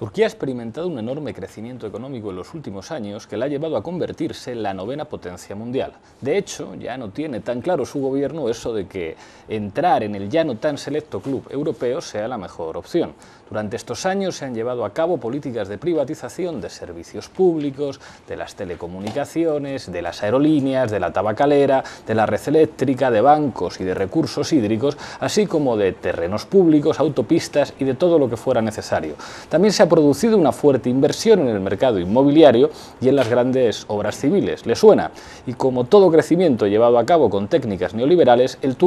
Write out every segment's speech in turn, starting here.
Turquía ha experimentado un enorme crecimiento económico en los últimos años que la ha llevado a convertirse en la novena potencia mundial. De hecho, ya no tiene tan claro su gobierno eso de que entrar en el ya no tan selecto club europeo sea la mejor opción. Durante estos años se han llevado a cabo políticas de privatización de servicios públicos, de las telecomunicaciones, de las aerolíneas, de la tabacalera, de la red eléctrica, de bancos y de recursos hídricos, así como de terrenos públicos, autopistas y de todo lo que fuera necesario. También se ha producido una fuerte inversión en el mercado inmobiliario y en las grandes obras civiles. ¿Le suena? Y como todo crecimiento llevado a cabo con técnicas neoliberales, el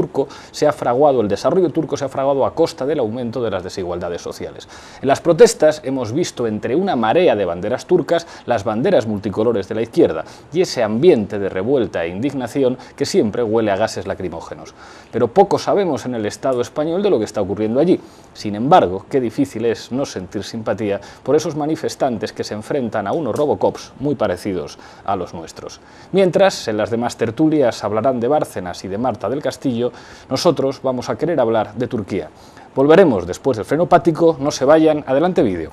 desarrollo turco se ha fraguado a costa del aumento de las desigualdades sociales. En las protestas hemos visto entre una marea de banderas turcas las banderas multicolores de la izquierda y ese ambiente de revuelta e indignación que siempre huele a gases lacrimógenos. Pero poco sabemos en el Estado español de lo que está ocurriendo allí. Sin embargo, qué difícil es no sentir simpatía por esos manifestantes que se enfrentan a unos Robocops muy parecidos a los nuestros. Mientras, en las demás tertulias hablarán de Bárcenas y de Marta del Castillo, nosotros vamos a querer hablar de Turquía. Volveremos después del frenopático, no se vayan, adelante vídeo.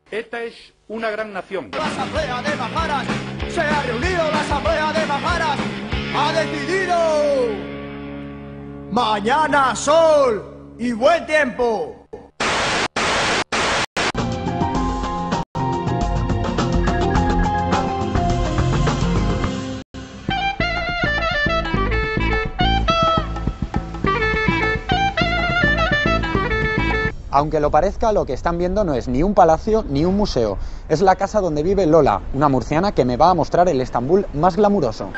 Esta es una gran nación. La Asamblea de Majaras, se ha reunido la Asamblea de Majaras, ha decidido mañana sol y buen tiempo. Aunque lo parezca, lo que están viendo no es ni un palacio ni un museo. Es la casa donde vive Lola, una murciana que me va a mostrar el Estambul más glamuroso.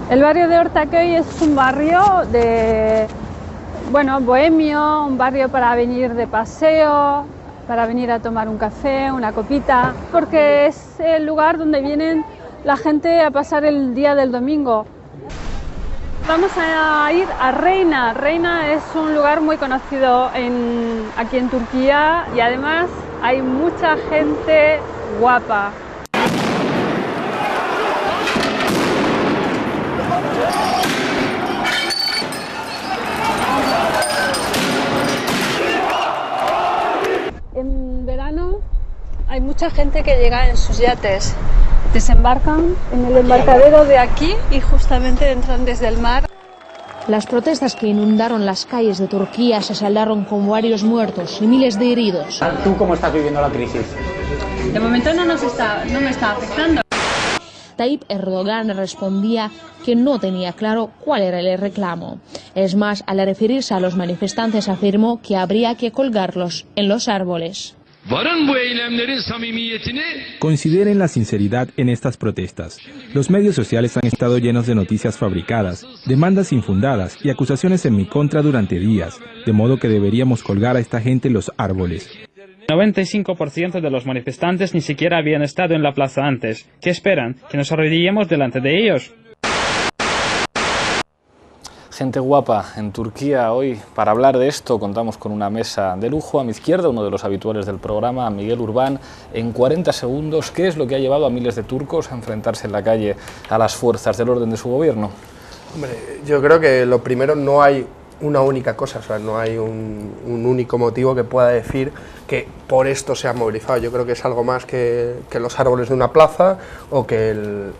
El barrio de Ortaköy es un barrio bohemio, un barrio para venir de paseo, para venir a tomar un café, una copita, porque es el lugar donde vienen la gente a pasar el día del domingo. Vamos a ir a Reina. Reina es un lugar muy conocido aquí en Turquía y además hay mucha gente guapa. En verano hay mucha gente que llega en sus yates. Desembarcan en el embarcadero de aquí y justamente entran desde el mar. Las protestas que inundaron las calles de Turquía se saldaron con varios muertos y miles de heridos. ¿Tú cómo estás viviendo la crisis? De momento no me está afectando. Tayyip Erdogan respondía que no tenía claro cuál era el reclamo. Es más, al referirse a los manifestantes afirmó que habría que colgarlos en los árboles. Consideren la sinceridad en estas protestas. Los medios sociales han estado llenos de noticias fabricadas, demandas infundadas y acusaciones en mi contra durante días, de modo que deberíamos colgar a esta gente en los árboles. 95% de los manifestantes ni siquiera habían estado en la plaza antes. ¿Qué esperan? ¿Que nos arrodillemos delante de ellos? Gente guapa en Turquía. Hoy, para hablar de esto, contamos con una mesa de lujo. A mi izquierda, uno de los habituales del programa, Miguel Urbán. En 40 segundos, ¿qué es lo que ha llevado a miles de turcos a enfrentarse en la calle a las fuerzas del orden de su gobierno? Hombre, yo creo que lo primero, no hay una única cosa, o sea, no hay un único motivo que pueda decir que por esto se ha movilizado. Yo creo que es algo más que los árboles de una plaza o que el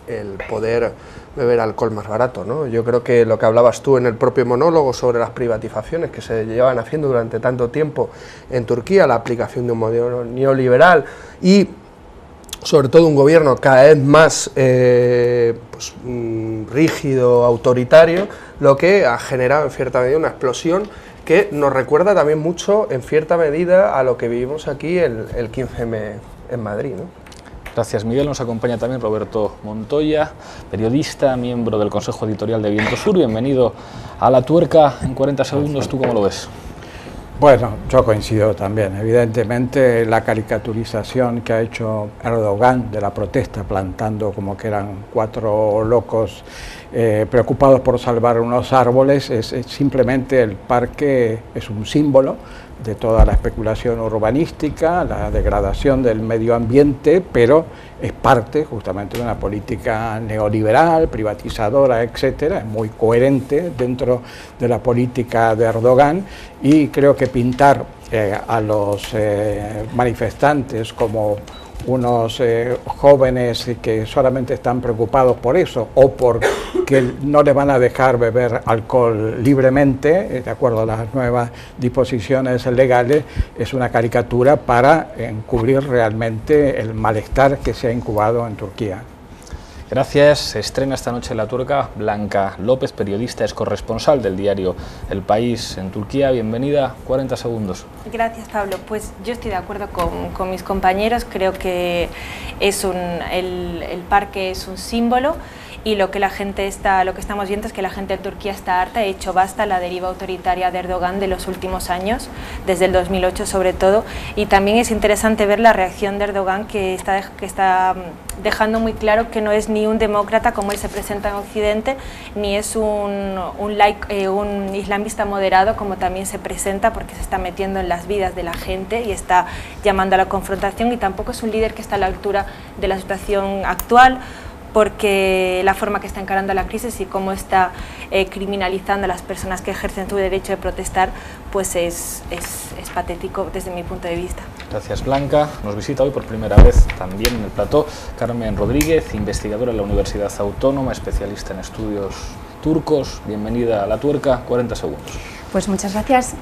poder beber alcohol más barato, ¿no? Yo creo que lo que hablabas tú en el propio monólogo sobre las privatizaciones que se llevan haciendo durante tanto tiempo en Turquía, la aplicación de un modelo neoliberal y sobre todo un gobierno cada vez más rígido, autoritario, lo que ha generado en cierta medida una explosión que nos recuerda también mucho en cierta medida a lo que vivimos aquí el 15M en Madrid, ¿no? Gracias, Miguel. Nos acompaña también Roberto Montoya, periodista, miembro del Consejo Editorial de Viento Sur. Bienvenido a La Tuerca en 40 segundos. ¿Tú cómo lo ves? Bueno, yo coincido también. Evidentemente la caricaturización que ha hecho Erdogan de la protesta, plantando como que eran 4 locos preocupados por salvar unos árboles, es simplemente el parque es un símbolo de toda la especulación urbanística, la degradación del medio ambiente, pero es parte justamente de una política neoliberal, privatizadora, etcétera, es muy coherente dentro de la política de Erdogan, y creo que pintar a los manifestantes como unos jóvenes que solamente están preocupados por eso o por que no les van a dejar beber alcohol libremente, de acuerdo a las nuevas disposiciones legales, es una caricatura para encubrir realmente el malestar que se ha incubado en Turquía. Gracias. Se estrena esta noche en La Tuerca Blanca López, periodista, es corresponsal del diario El País en Turquía. Bienvenida, 40 segundos. Gracias, Pablo. Pues yo estoy de acuerdo con mis compañeros, creo que el parque es un símbolo, y lo que estamos viendo es que la gente de Turquía está harta, ha hecho basta la deriva autoritaria de Erdogan de los últimos años, desde el 2008 sobre todo, y también es interesante ver la reacción de Erdogan, que está dejando muy claro que no es ni un demócrata como él se presenta en Occidente, ni es un islamista moderado como también se presenta, porque se está metiendo en las vidas de la gente y está llamando a la confrontación, y tampoco es un líder que está a la altura de la situación actual, porque la forma que está encarando la crisis y cómo está criminalizando a las personas que ejercen su derecho de protestar, pues es patético desde mi punto de vista. Gracias, Blanca. Nos visita hoy por primera vez también en el plató Carmen Rodríguez, investigadora en la Universidad Autónoma, especialista en estudios turcos. Bienvenida a La Tuerca, 40 segundos. Pues muchas gracias.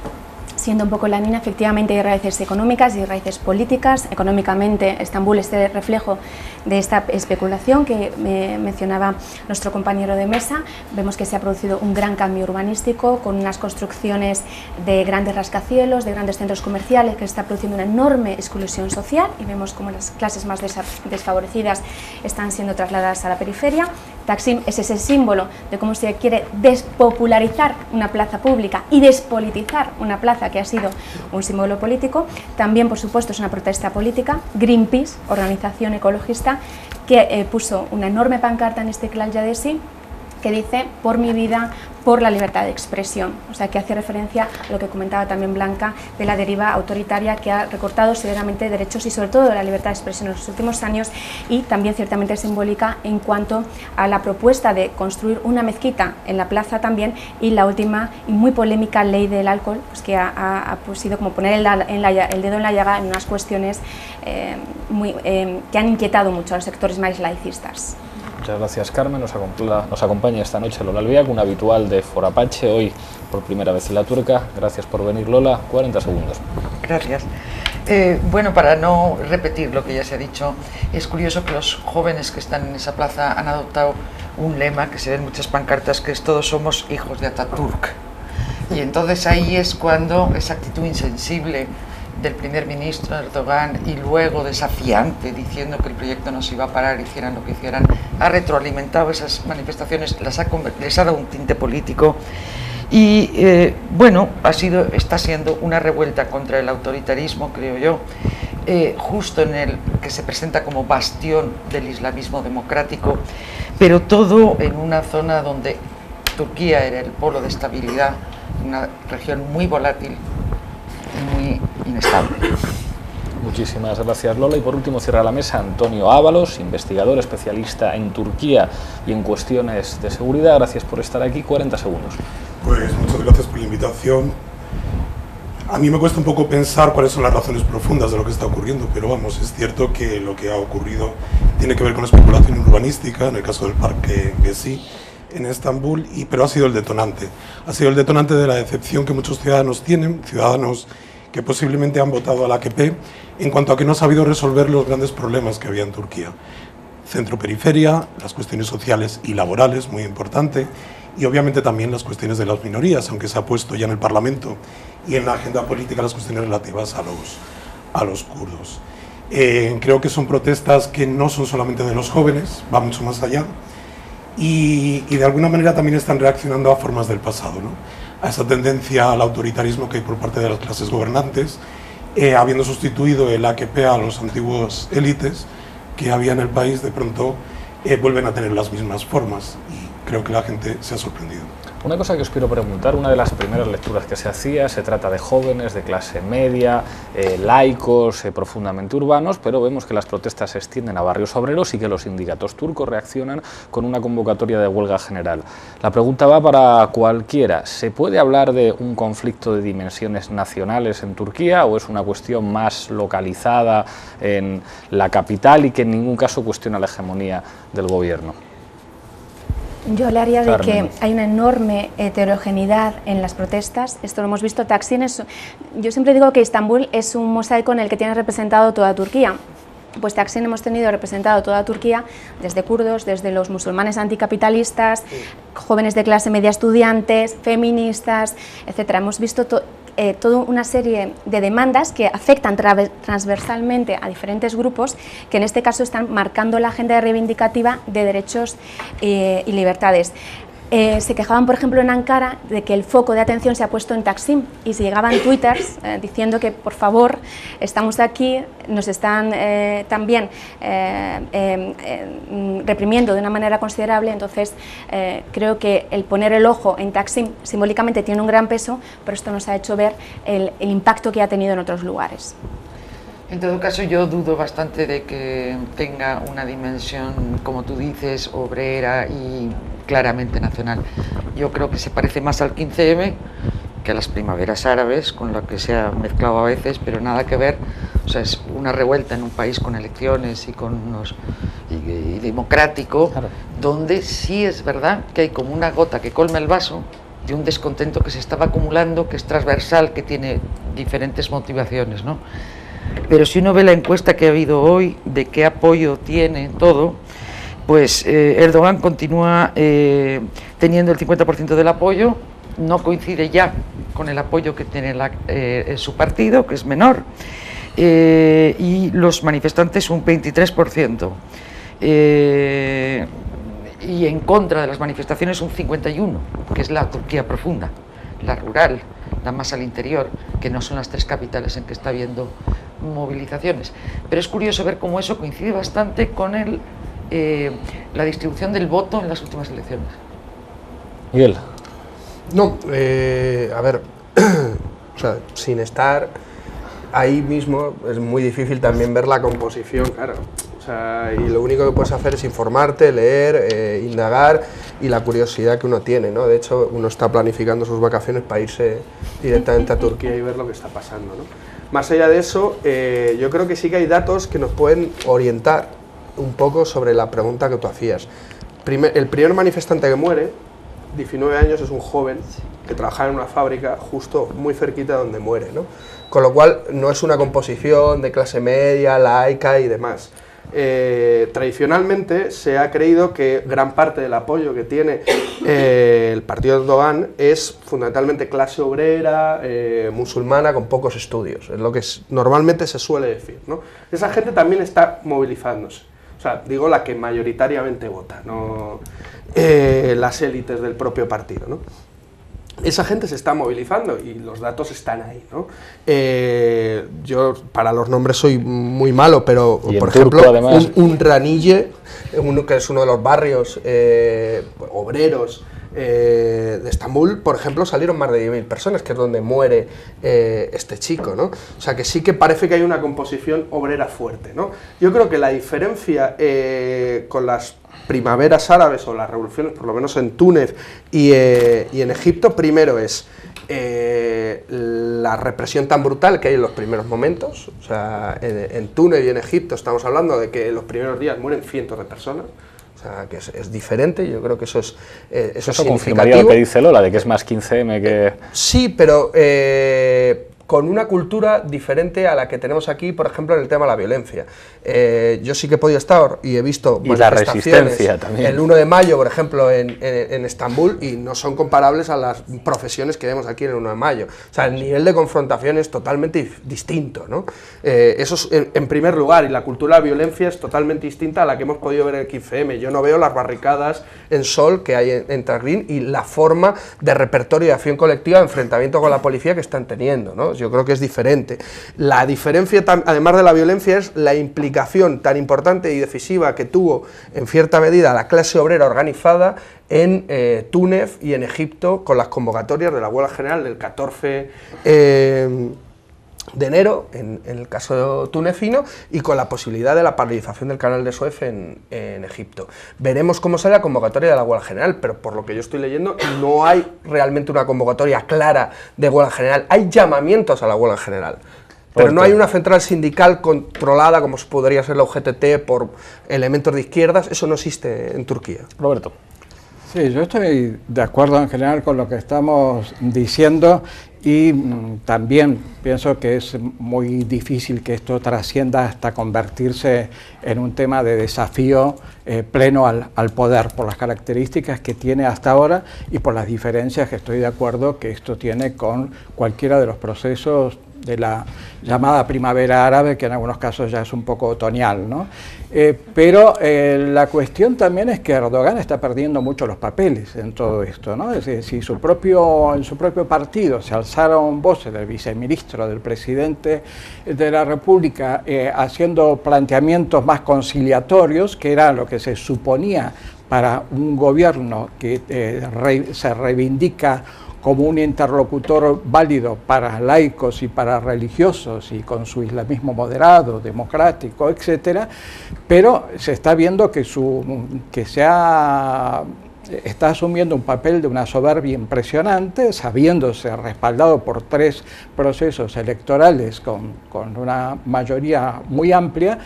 Siendo un poco la línea, efectivamente hay raíces económicas y raíces políticas. Económicamente, Estambul es el reflejo de esta especulación que mencionaba nuestro compañero de mesa. Vemos que se ha producido un gran cambio urbanístico con unas construcciones de grandes rascacielos, de grandes centros comerciales, que está produciendo una enorme exclusión social, y vemos como las clases más desfavorecidas están siendo trasladadas a la periferia. Taksim es ese símbolo de cómo se quiere despopularizar una plaza pública y despolitizar una plaza que ha sido un símbolo político. También, por supuesto, es una protesta política. Greenpeace, organización ecologista, que puso una enorme pancarta en Istiklal Caddesi que dice: por mi vida, por la libertad de expresión. O sea, que hace referencia a lo que comentaba también Blanca, de la deriva autoritaria que ha recortado severamente derechos y sobre todo la libertad de expresión en los últimos años, y también ciertamente simbólica en cuanto a la propuesta de construir una mezquita en la plaza también, y la última y muy polémica ley del alcohol, pues que ha sido como poner el dedo en la llaga en unas cuestiones que han inquietado mucho a los sectores más laicistas. Muchas gracias, Carmen. Nos acompaña esta noche Lola Albiac, una habitual de Forapache, hoy por primera vez en La Tuerca. Gracias por venir, Lola. 40 segundos. Gracias. Bueno, para no repetir lo que ya se ha dicho, es curioso que los jóvenes que están en esa plaza han adoptado un lema que se ve en muchas pancartas, que es: todos somos hijos de Atatürk. Y entonces ahí es cuando esa actitud insensible del primer ministro Erdogan, y luego desafiante, diciendo que el proyecto no se iba a parar, hicieran lo que hicieran, ha retroalimentado esas manifestaciones, les ha dado un tinte político, y bueno, está siendo una revuelta contra el autoritarismo, creo yo, justo en el que se presenta como bastión del islamismo democrático, pero todo en una zona donde Turquía era el polo de estabilidad, una región muy volátil, muy inestable. Muchísimas gracias, Lola. Y por último cierra la mesa Antonio Ábalos, investigador especialista en Turquía y en cuestiones de seguridad. Gracias por estar aquí. 40 segundos. Pues muchas gracias por la invitación. A mí me cuesta un poco pensar cuáles son las razones profundas de lo que está ocurriendo, pero vamos, es cierto que lo que ha ocurrido tiene que ver con la especulación urbanística, en el caso del parque Gezi, en Estambul, pero ha sido el detonante. Ha sido el detonante de la decepción que muchos ciudadanos tienen, ciudadanos que posiblemente han votado al AKP, en cuanto a que no ha sabido resolver los grandes problemas que había en Turquía. Centro-periferia, las cuestiones sociales y laborales, muy importante, y obviamente también las cuestiones de las minorías, aunque se ha puesto ya en el Parlamento y en la agenda política las cuestiones relativas a los kurdos. Creo que son protestas que no son solamente de los jóvenes, va mucho más allá, y de alguna manera también están reaccionando a formas del pasado, ¿no? a esa tendencia al autoritarismo que hay por parte de las clases gobernantes, habiendo sustituido el AKP a los antiguos élites que había en el país, de pronto vuelven a tener las mismas formas y creo que la gente se ha sorprendido. Una cosa que os quiero preguntar, una de las primeras lecturas que se hacía, se trata de jóvenes de clase media, laicos, profundamente urbanos, pero vemos que las protestas se extienden a barrios obreros y que los sindicatos turcos reaccionan con una convocatoria de huelga general. La pregunta va para cualquiera, ¿se puede hablar de un conflicto de dimensiones nacionales en Turquía o es una cuestión más localizada en la capital y que en ningún caso cuestiona la hegemonía del gobierno? Yo hablaría de que hay una enorme heterogeneidad en las protestas. Esto lo hemos visto. Taksim yo siempre digo que Estambul es un mosaico en el que tiene representado toda Turquía. Pues Taksim hemos tenido representado toda Turquía, desde kurdos, desde los musulmanes anticapitalistas, jóvenes de clase media estudiantes, feministas, etcétera. Hemos visto toda una serie de demandas que afectan transversalmente a diferentes grupos que en este caso están marcando la agenda reivindicativa de derechos y libertades. Se quejaban, por ejemplo, en Ankara de que el foco de atención se ha puesto en Taksim y se llegaban twitters diciendo que, por favor, estamos aquí, nos están también reprimiendo de una manera considerable. Entonces, creo que el poner el ojo en Taksim simbólicamente tiene un gran peso, pero esto nos ha hecho ver el impacto que ha tenido en otros lugares. En todo caso, yo dudo bastante de que tenga una dimensión, como tú dices, obrera y claramente nacional. Yo creo que se parece más al 15M que a las primaveras árabes, con lo que se ha mezclado a veces, pero nada que ver. O sea, es una revuelta en un país con elecciones y democrático, claro, donde sí es verdad que hay como una gota que colma el vaso de un descontento que se estaba acumulando, que es transversal, que tiene diferentes motivaciones, ¿no? Pero si uno ve la encuesta que ha habido hoy, de qué apoyo tiene todo, pues Erdogan continúa teniendo el 50% del apoyo, no coincide ya con el apoyo que tiene su partido, que es menor, y los manifestantes un 23%, y en contra de las manifestaciones un 51%, que es la Turquía profunda, la rural, la más al interior, que no son las tres capitales en que está habiendo movilizaciones. Pero es curioso ver cómo eso coincide bastante con la distribución del voto en las últimas elecciones. Miguel. No, a ver, o sea, sin estar ahí mismo es muy difícil también ver la composición, claro. O sea, y lo único que puedes hacer es informarte, leer, indagar y la curiosidad que uno tiene, ¿no? De hecho, uno está planificando sus vacaciones para irse directamente a Turquía y ver lo que está pasando, ¿no? Más allá de eso, yo creo que sí que hay datos que nos pueden orientar un poco sobre la pregunta que tú hacías. El primer manifestante que muere, 19 años, es un joven que trabajaba en una fábrica justo muy cerquita de donde muere, ¿no? Con lo cual no es una composición de clase media, laica y demás. Tradicionalmente se ha creído que gran parte del apoyo que tiene el partido de Erdogan es fundamentalmente clase obrera, musulmana, con pocos estudios, es lo que normalmente se suele decir, ¿no? Esa gente también está movilizándose, o sea, digo la que mayoritariamente vota, no las élites del propio partido, ¿no? Esa gente se está movilizando y los datos están ahí, ¿no? Yo para los nombres soy muy malo, pero por ejemplo, un Ranille, que es uno de los barrios obreros de Estambul, por ejemplo, salieron más de 10.000 personas, que es donde muere este chico, ¿no? O sea que sí que parece que hay una composición obrera fuerte, ¿no? Yo creo que la diferencia con las primaveras árabes o las revoluciones, por lo menos en Túnez y en Egipto, primero es la represión tan brutal que hay en los primeros momentos. O sea, en Túnez y en Egipto estamos hablando de que en los primeros días mueren cientos de personas. O sea, que es diferente, yo creo que eso es significativo. Confirmaría lo que dice Lola, de que es más 15M que... Sí, pero con una cultura diferente a la que tenemos aquí, por ejemplo, en el tema de la violencia. Yo sí que he podido estar y he visto manifestaciones el 1 de mayo, por ejemplo, en Estambul, y no son comparables a las profesiones que vemos aquí en el 1 de mayo. O sea, el nivel de confrontación es totalmente distinto, ¿no? Eso es en primer lugar, y la cultura de la violencia es totalmente distinta a la que hemos podido ver en el 15M. Yo no veo las barricadas en Sol que hay en Trasgreen y la forma de repertorio de acción colectiva de enfrentamiento con la policía que están teniendo, ¿no? Yo creo que es diferente. La diferencia, además de la violencia, es la implicación tan importante y decisiva que tuvo, en cierta medida, la clase obrera organizada en Túnez y en Egipto, con las convocatorias de la huelga general del 14 de enero, en el caso tunecino, y con la posibilidad de la paralización del canal de Suez en Egipto. Veremos cómo sale la convocatoria de la huelga general, pero por lo que yo estoy leyendo no hay realmente una convocatoria clara de huelga general. Hay llamamientos a la huelga general, pero no hay una central sindical controlada como podría ser la UGTT por elementos de izquierdas. Eso no existe en Turquía. Roberto. Sí, yo estoy de acuerdo en general con lo que estamos diciendo y también pienso que es muy difícil que esto trascienda hasta convertirse en un tema de desafío pleno al poder, por las características que tiene hasta ahora y por las diferencias que estoy de acuerdo que esto tiene con cualquiera de los procesos de la llamada primavera árabe, que en algunos casos ya es un poco otoñal, ¿no? Pero la cuestión también es que Erdogan está perdiendo mucho los papeles en todo esto, ¿no? Es decir, si en su propio partido se alzaron voces del viceministro, del presidente de la República, haciendo planteamientos más conciliatorios, que era lo que se suponía para un gobierno que se reivindica como un interlocutor válido para laicos y para religiosos y con su islamismo moderado, democrático, etcétera, pero se está viendo que está asumiendo un papel de una soberbia impresionante, sabiéndose respaldado por 3 procesos electorales con una mayoría muy amplia,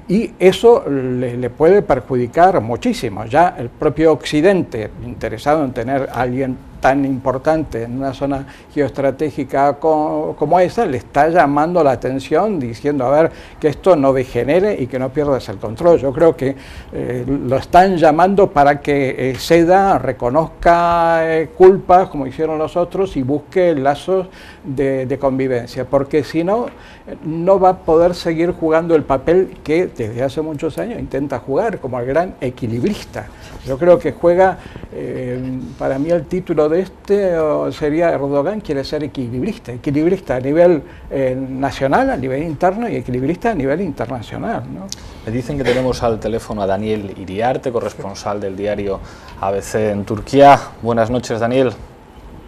y eso le puede perjudicar muchísimo. Ya el propio Occidente, interesado en tener a alguien tan importante en una zona geoestratégica como esa, le está llamando la atención diciendo, a ver, que esto no degenere y que no pierdas el control. Yo creo que lo están llamando para que ceda, reconozca culpas, como hicieron los otros, y busque lazos de convivencia, porque si no, no va a poder seguir jugando el papel que desde hace muchos años intenta jugar, como el gran equilibrista. Yo creo que juega, para mí el título de sería Erdogan quiere ser equilibrista a nivel nacional, a nivel interno, y equilibrista a nivel internacional, ¿no? Me dicen que tenemos al teléfono a Daniel Iriarte, corresponsal del diario ABC en Turquía. Buenas noches, Daniel.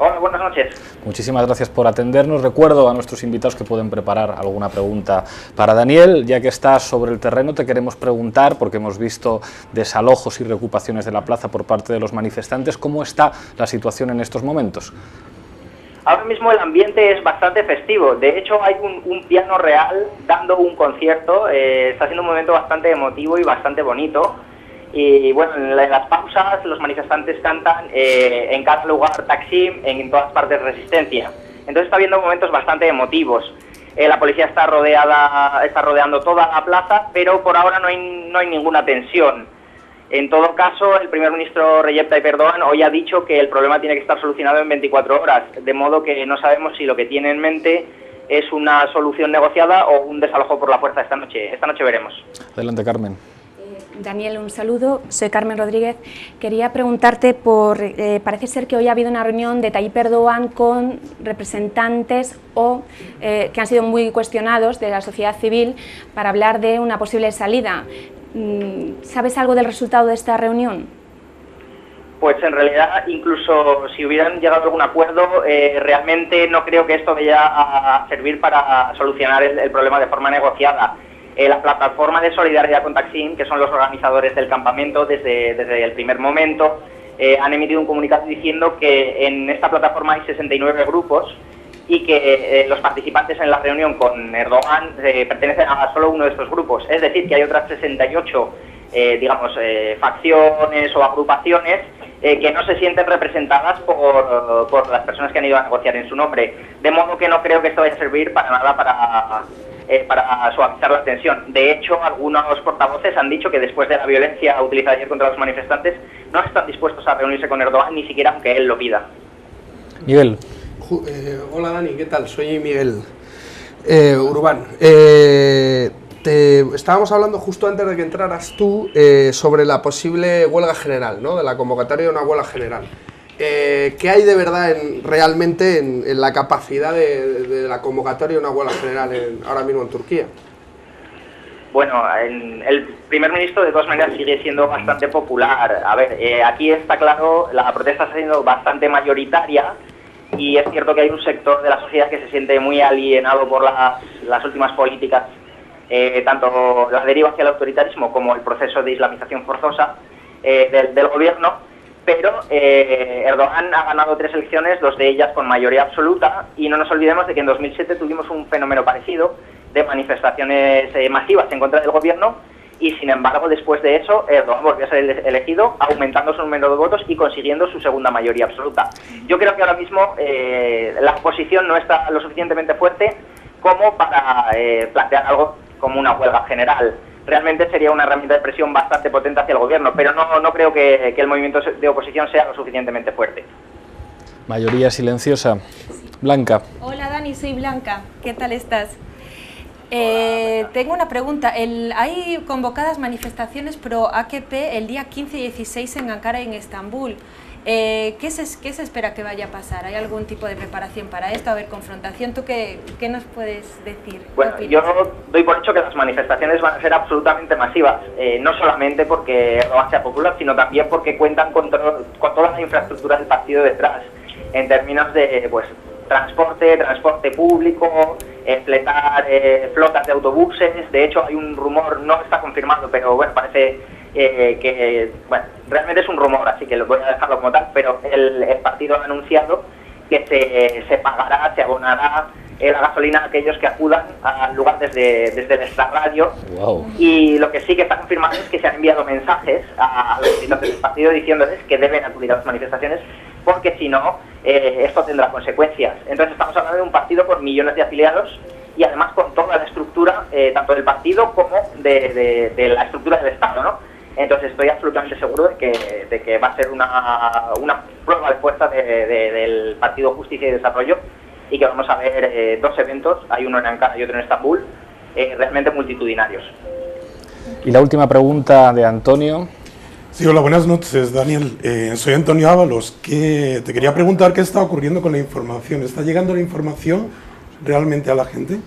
Hola, buenas noches. Muchísimas gracias por atendernos. Recuerdo a nuestros invitados que pueden preparar alguna pregunta para Daniel. Ya que estás sobre el terreno, te queremos preguntar, porque hemos visto desalojos y reocupaciones de la plaza por parte de los manifestantes, ¿cómo está la situación en estos momentos? Ahora mismo el ambiente es bastante festivo. De hecho, hay un piano real dando un concierto. Está siendo un momento bastante emotivo y bastante bonito. Y bueno, en las pausas los manifestantes cantan en cada lugar Taksim, en todas partes Resistencia. Entonces está habiendo momentos bastante emotivos. La policía está rodeando toda la plaza, pero por ahora no hay ninguna tensión. En todo caso, el primer ministro Recep Tayyip Erdogan hoy ha dicho que el problema tiene que estar solucionado en 24 horas, de modo que no sabemos si lo que tiene en mente es una solución negociada o un desalojo por la fuerza esta noche. Esta noche veremos. Adelante, Carmen. Daniel, un saludo. Soy Carmen Rodríguez. Quería preguntarte parece ser que hoy ha habido una reunión de Tayyip Erdogan con representantes que han sido muy cuestionados de la sociedad civil para hablar de una posible salida. ¿Sabes algo del resultado de esta reunión? Pues en realidad, incluso si hubieran llegado a algún acuerdo, realmente no creo que esto vaya a servir para solucionar el problema de forma negociada. La plataforma de solidaridad con Taksim, que son los organizadores del campamento desde el primer momento, han emitido un comunicado diciendo que en esta plataforma hay 69 grupos y que los participantes en la reunión con Erdogan pertenecen a solo uno de estos grupos. Es decir, que hay otras 68 facciones o agrupaciones que no se sienten representadas por las personas que han ido a negociar en su nombre. De modo que no creo que esto vaya a servir para nada para suavizar la tensión. De hecho, algunos portavoces han dicho que después de la violencia utilizada ayer contra los manifestantes no están dispuestos a reunirse con Erdogan, ni siquiera aunque él lo pida. Miguel. Hola Dani, ¿qué tal? Soy Miguel Urbán. Estábamos hablando justo antes de que entraras tú sobre la posible huelga general, ¿no? De la convocatoria de una huelga general. ¿Qué hay de verdad realmente en la capacidad de la convocatoria de una huelga general ahora mismo en Turquía? Bueno, el primer ministro de todas maneras sigue siendo bastante popular. A ver, aquí está claro, la protesta está siendo bastante mayoritaria y es cierto que hay un sector de la sociedad que se siente muy alienado por las últimas políticas, tanto la deriva hacia el autoritarismo como el proceso de islamización forzosa del gobierno. Pero Erdogan ha ganado 3 elecciones, 2 de ellas con mayoría absoluta, y no nos olvidemos de que en 2007 tuvimos un fenómeno parecido de manifestaciones masivas en contra del gobierno, y sin embargo después de eso Erdogan volvió a ser elegido, aumentando su número de votos y consiguiendo su segunda mayoría absoluta. Yo creo que ahora mismo la oposición no está lo suficientemente fuerte como para plantear algo como una huelga general. Realmente sería una herramienta de presión bastante potente hacia el gobierno, pero no creo que el movimiento de oposición sea lo suficientemente fuerte. Mayoría silenciosa. Blanca. Hola Dani, soy Blanca. ¿Qué tal estás? Tengo una pregunta. Hay convocadas manifestaciones pro AKP el día 15 y 16 en Ankara y en Estambul. ¿Qué se espera que vaya a pasar? ¿Hay algún tipo de preparación para esto? ¿Va a haber confrontación? ¿Tú qué nos puedes decir? Bueno, yo doy por hecho que las manifestaciones van a ser absolutamente masivas, no solamente porque Erdogan sea popular, sino también porque cuentan con toda la infraestructura del partido detrás, en términos de transporte público, fletar flotas de autobuses. De hecho, hay un rumor, no está confirmado, pero bueno, parece que realmente es un rumor, así que lo voy a dejarlo como tal, pero el partido ha anunciado que se pagará, se abonará la gasolina a aquellos que acudan al lugar desde el extrarradio. Wow. Y lo que sí que está confirmado es que se han enviado mensajes a los militantes del partido diciéndoles que deben acudir a las manifestaciones, porque si no, esto tendrá consecuencias. Entonces estamos hablando de un partido con millones de afiliados y además con toda la estructura, tanto del partido como de la estructura del Estado, ¿no? Entonces estoy absolutamente seguro de que va a ser una prueba de fuerza del Partido Justicia y Desarrollo, y que vamos a ver 2 eventos, hay uno en Ankara y otro en Estambul, realmente multitudinarios. Y la última pregunta de Antonio. Sí, hola, buenas noches, Daniel. Soy Antonio Ábalos. Te quería preguntar qué está ocurriendo con la información. ¿Está llegando la información realmente a la gente?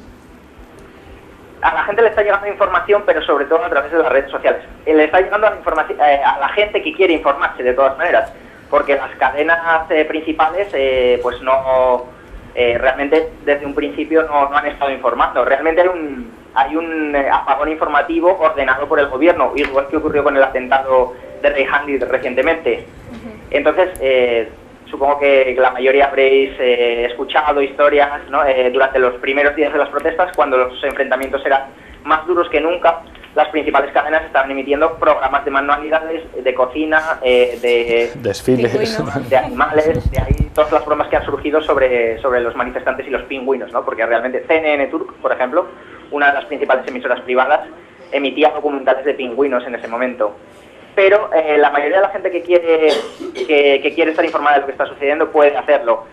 A la gente le está llegando información, pero sobre todo a través de las redes sociales. Le está llegando la información a la gente que quiere informarse de todas maneras, porque las cadenas principales pues no realmente desde un principio no han estado informando. Realmente hay un apagón informativo ordenado por el gobierno, igual que ocurrió con el atentado de Reyhanli recientemente. Entonces supongo que la mayoría habréis escuchado historias, ¿no? Durante los primeros días de las protestas, cuando los enfrentamientos eran más duros que nunca. Las principales cadenas estaban emitiendo programas de manualidades, de cocina, de desfiles, de animales, de ahí todas las bromas que han surgido sobre los manifestantes y los pingüinos, ¿no? Porque realmente CNN Turk, por ejemplo, una de las principales emisoras privadas, emitía documentales de pingüinos en ese momento. Pero la mayoría de la gente que quiere estar informada de lo que está sucediendo puede hacerlo.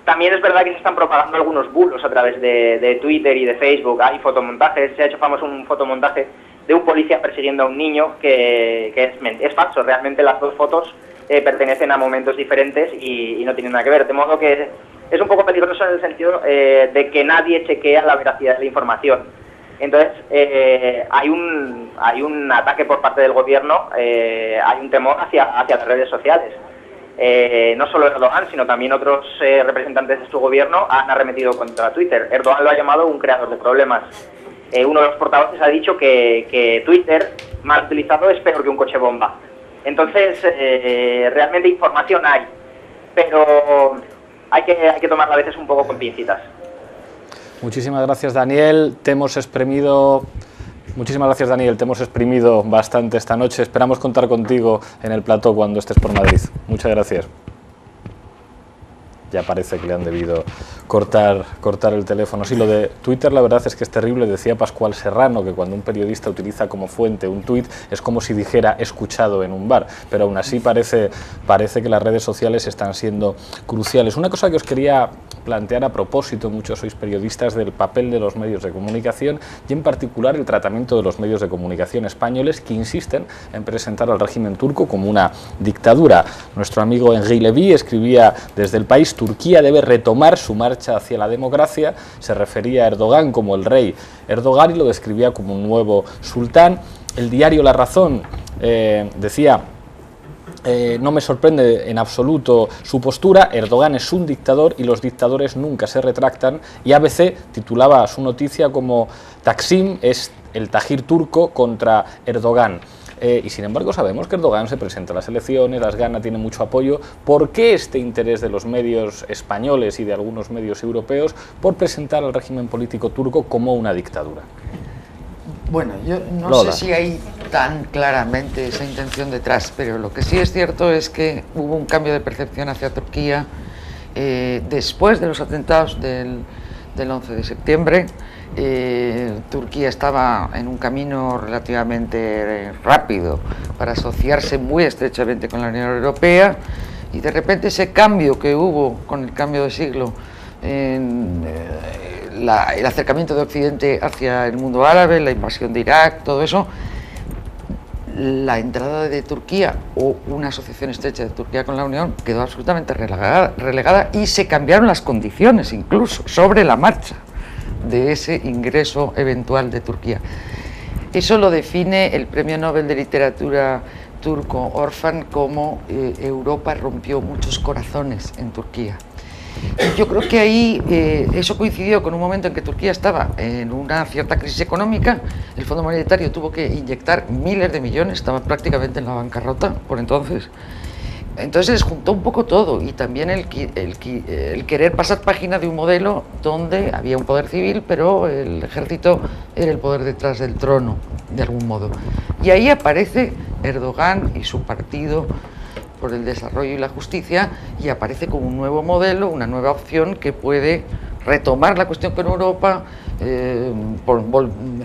También es verdad que se están propagando algunos bulos a través de Twitter y de Facebook. Hay fotomontajes, se ha hecho famoso un fotomontaje de un policía persiguiendo a un niño que es falso. Realmente las 2 fotos pertenecen a momentos diferentes y no tienen nada que ver. De modo que es un poco peligroso en el sentido de que nadie chequea la veracidad de la información. Entonces, hay un ataque por parte del gobierno, hay un temor hacia las redes sociales. No solo Erdogan, sino también otros representantes de su gobierno han arremetido contra Twitter. Erdogan lo ha llamado un creador de problemas. Uno de los portavoces ha dicho que Twitter, mal utilizado, es peor que un coche bomba. Entonces, realmente información hay, pero hay que tomarla a veces un poco con pincitas. Muchísimas gracias, Daniel. Te hemos exprimido Muchísimas gracias, Daniel. Te hemos exprimido bastante esta noche. Esperamos contar contigo en el plató cuando estés por Madrid. Muchas gracias. Ya parece que le han debido cortar el teléfono. Sí, lo de Twitter la verdad es que es terrible. Decía Pascual Serrano que cuando un periodista utiliza como fuente un tuit es como si dijera escuchado en un bar, pero aún así parece que las redes sociales están siendo cruciales. Una cosa que os quería plantear a propósito, muchos sois periodistas, del papel de los medios de comunicación y en particular el tratamiento de los medios de comunicación españoles que insisten en presentar al régimen turco como una dictadura. Nuestro amigo Henri Levy escribía desde El País: Turquía debe retomar su marcha hacia la democracia. Se refería a Erdogan como el rey Erdogan y lo describía como un nuevo sultán. El diario La Razón decía: no me sorprende en absoluto su postura, Erdogan es un dictador y los dictadores nunca se retractan, y ABC titulaba su noticia como Taksim es el Tahrir turco contra Erdogan. Y sin embargo sabemos que Erdogan se presenta a las elecciones, las gana, tiene mucho apoyo. ¿Por qué este interés de los medios españoles y de algunos medios europeos por presentar al régimen político turco como una dictadura? Bueno, yo no sé si hay tan claramente esa intención detrás, pero lo que sí es cierto es que hubo un cambio de percepción hacia Turquía después de los atentados del 11 de septiembre. Turquía estaba en un camino relativamente rápido para asociarse muy estrechamente con la Unión Europea, y de repente ese cambio que hubo con el cambio de siglo en el acercamiento de Occidente hacia el mundo árabe, la invasión de Irak, todo eso, la entrada de Turquía o una asociación estrecha de Turquía con la Unión quedó absolutamente relegada y se cambiaron las condiciones incluso sobre la marcha de ese ingreso eventual de Turquía. Eso lo define el Premio Nobel de Literatura turco Orhan como Europa rompió muchos corazones en Turquía. Yo creo que ahí eso coincidió con un momento en que Turquía estaba en una cierta crisis económica. El Fondo Monetario tuvo que inyectar miles de millones, estaba prácticamente en la bancarrota por entonces. Entonces les juntó un poco todo, y también el querer pasar página de un modelo donde había un poder civil, pero el ejército era el poder detrás del trono, de algún modo. Y ahí aparece Erdogan y su partido por el desarrollo y la justicia, y aparece como un nuevo modelo, una nueva opción que puede retomar la cuestión con Europa,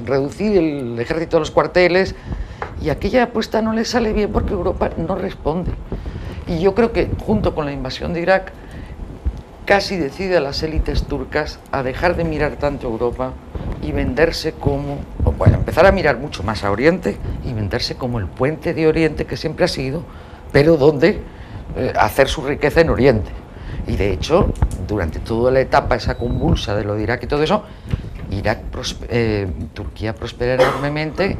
reducir el ejército a los cuarteles, y aquella apuesta no le sale bien porque Europa no responde. Y yo creo que junto con la invasión de Irak casi decide a las élites turcas a dejar de mirar tanto a Europa y venderse como, bueno, empezar a mirar mucho más a Oriente y venderse como el puente de Oriente que siempre ha sido, pero donde hacer su riqueza en Oriente. Y de hecho, durante toda la etapa esa convulsa de lo de Irak y todo eso, Turquía prospera enormemente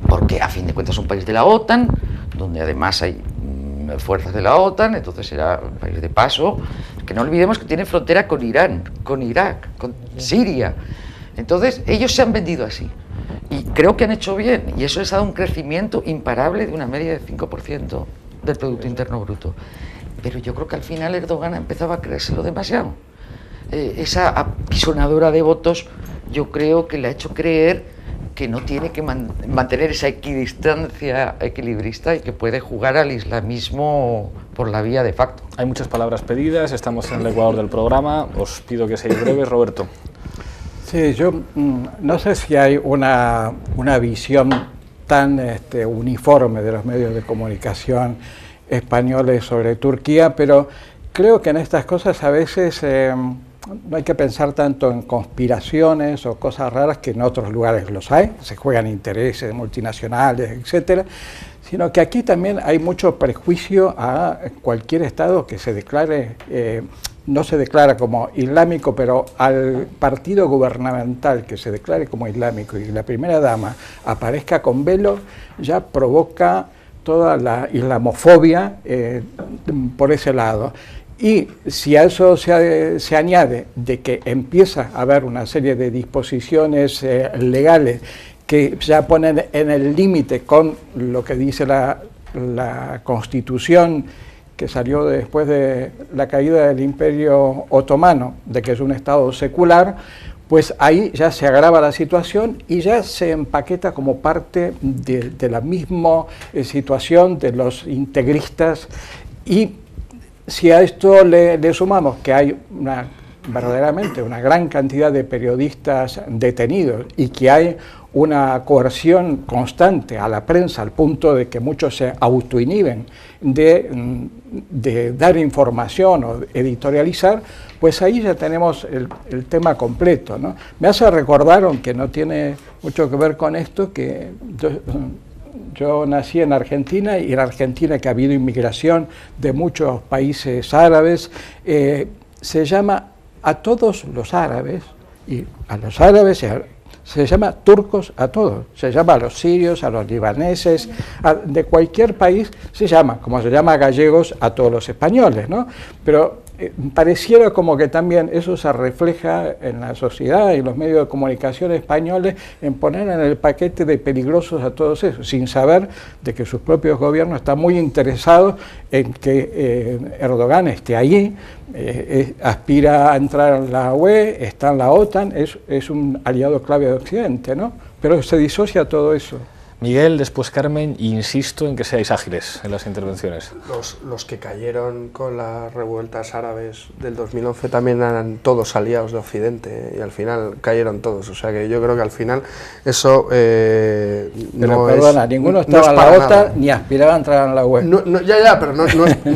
porque a fin de cuentas es un país de la OTAN, donde además hay fuerzas de la OTAN, entonces era un país de paso, que no olvidemos que tiene frontera con Irán, con Irak, con Siria. Entonces ellos se han vendido así y creo que han hecho bien, y eso les ha dado un crecimiento imparable de una media de 5% del Producto Interno Bruto. Pero yo creo que al final Erdogan empezaba a creérselo demasiado. Esa apisonadora de votos yo creo que le ha hecho creer que no tiene que mantener esa equidistancia equilibrista y que puede jugar al islamismo por la vía de facto. Hay muchas palabras pedidas, estamos en el ecuador del programa, os pido que seáis breves. Roberto. Sí, yo no sé si hay una visión tan uniforme de los medios de comunicación españoles sobre Turquía, pero creo que en estas cosas a veces no hay que pensar tanto en conspiraciones o cosas raras, que en otros lugares los hay, se juegan intereses multinacionales, etcétera, sino que aquí también hay mucho prejuicio a cualquier Estado que se declare, no se declara como islámico, pero al partido gubernamental que se declare como islámico y la primera dama aparezca con velo, ya provoca toda la islamofobia por ese lado. Y si a eso se añade de que empieza a haber una serie de disposiciones legales que ya ponen en el límite con lo que dice la Constitución que salió después de la caída del Imperio Otomano, de que es un Estado secular, pues ahí ya se agrava la situación y ya se empaqueta como parte de la misma situación de los integristas. Y si a esto le sumamos que hay verdaderamente una gran cantidad de periodistas detenidos y que hay una coerción constante a la prensa al punto de que muchos se autoinhiben de dar información o editorializar, pues ahí ya tenemos el tema completo, ¿no? Me hace recordar, aunque no tiene mucho que ver con esto, que yo nací en Argentina, y en Argentina, que ha habido inmigración de muchos países árabes, se llama a todos los árabes, y a los árabes se llama turcos a todos, se llama a los sirios, a los libaneses, de cualquier país se llama, como se llama a gallegos a todos los españoles, ¿no? Pero pareciera como que también eso se refleja en la sociedad y los medios de comunicación españoles, en poner en el paquete de peligrosos a todos esos, sin saber de que sus propios gobiernos están muy interesados en que Erdogan esté allí, aspira a entrar en la UE, está en la OTAN, es un aliado clave de Occidente, ¿no? Pero se disocia todo eso. Miguel, después Carmen, insisto en que seáis ágiles en las intervenciones. Los que cayeron con las revueltas árabes del 2011 también eran todos aliados de Occidente, y al final cayeron todos, o sea que yo creo que al final eso pero perdona, ninguno estaba en la OTAN ni aspiraba a entrar en la UE. Ya, pero no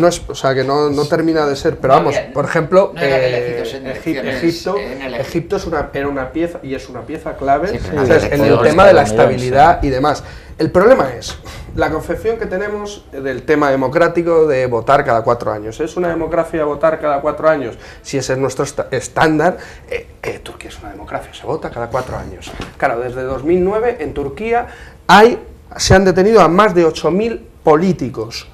es, o sea que no termina de ser, pero vamos, por ejemplo, Egipto era una pieza, y es una pieza clave en el tema de la estabilidad y demás. El problema es la concepción que tenemos del tema democrático de votar cada 4 años. ¿Es una democracia votar cada 4 años? Si ese es nuestro estándar, Turquía es una democracia, se vota cada 4 años. Claro, desde 2009 en Turquía se han detenido a más de 8.000 políticos,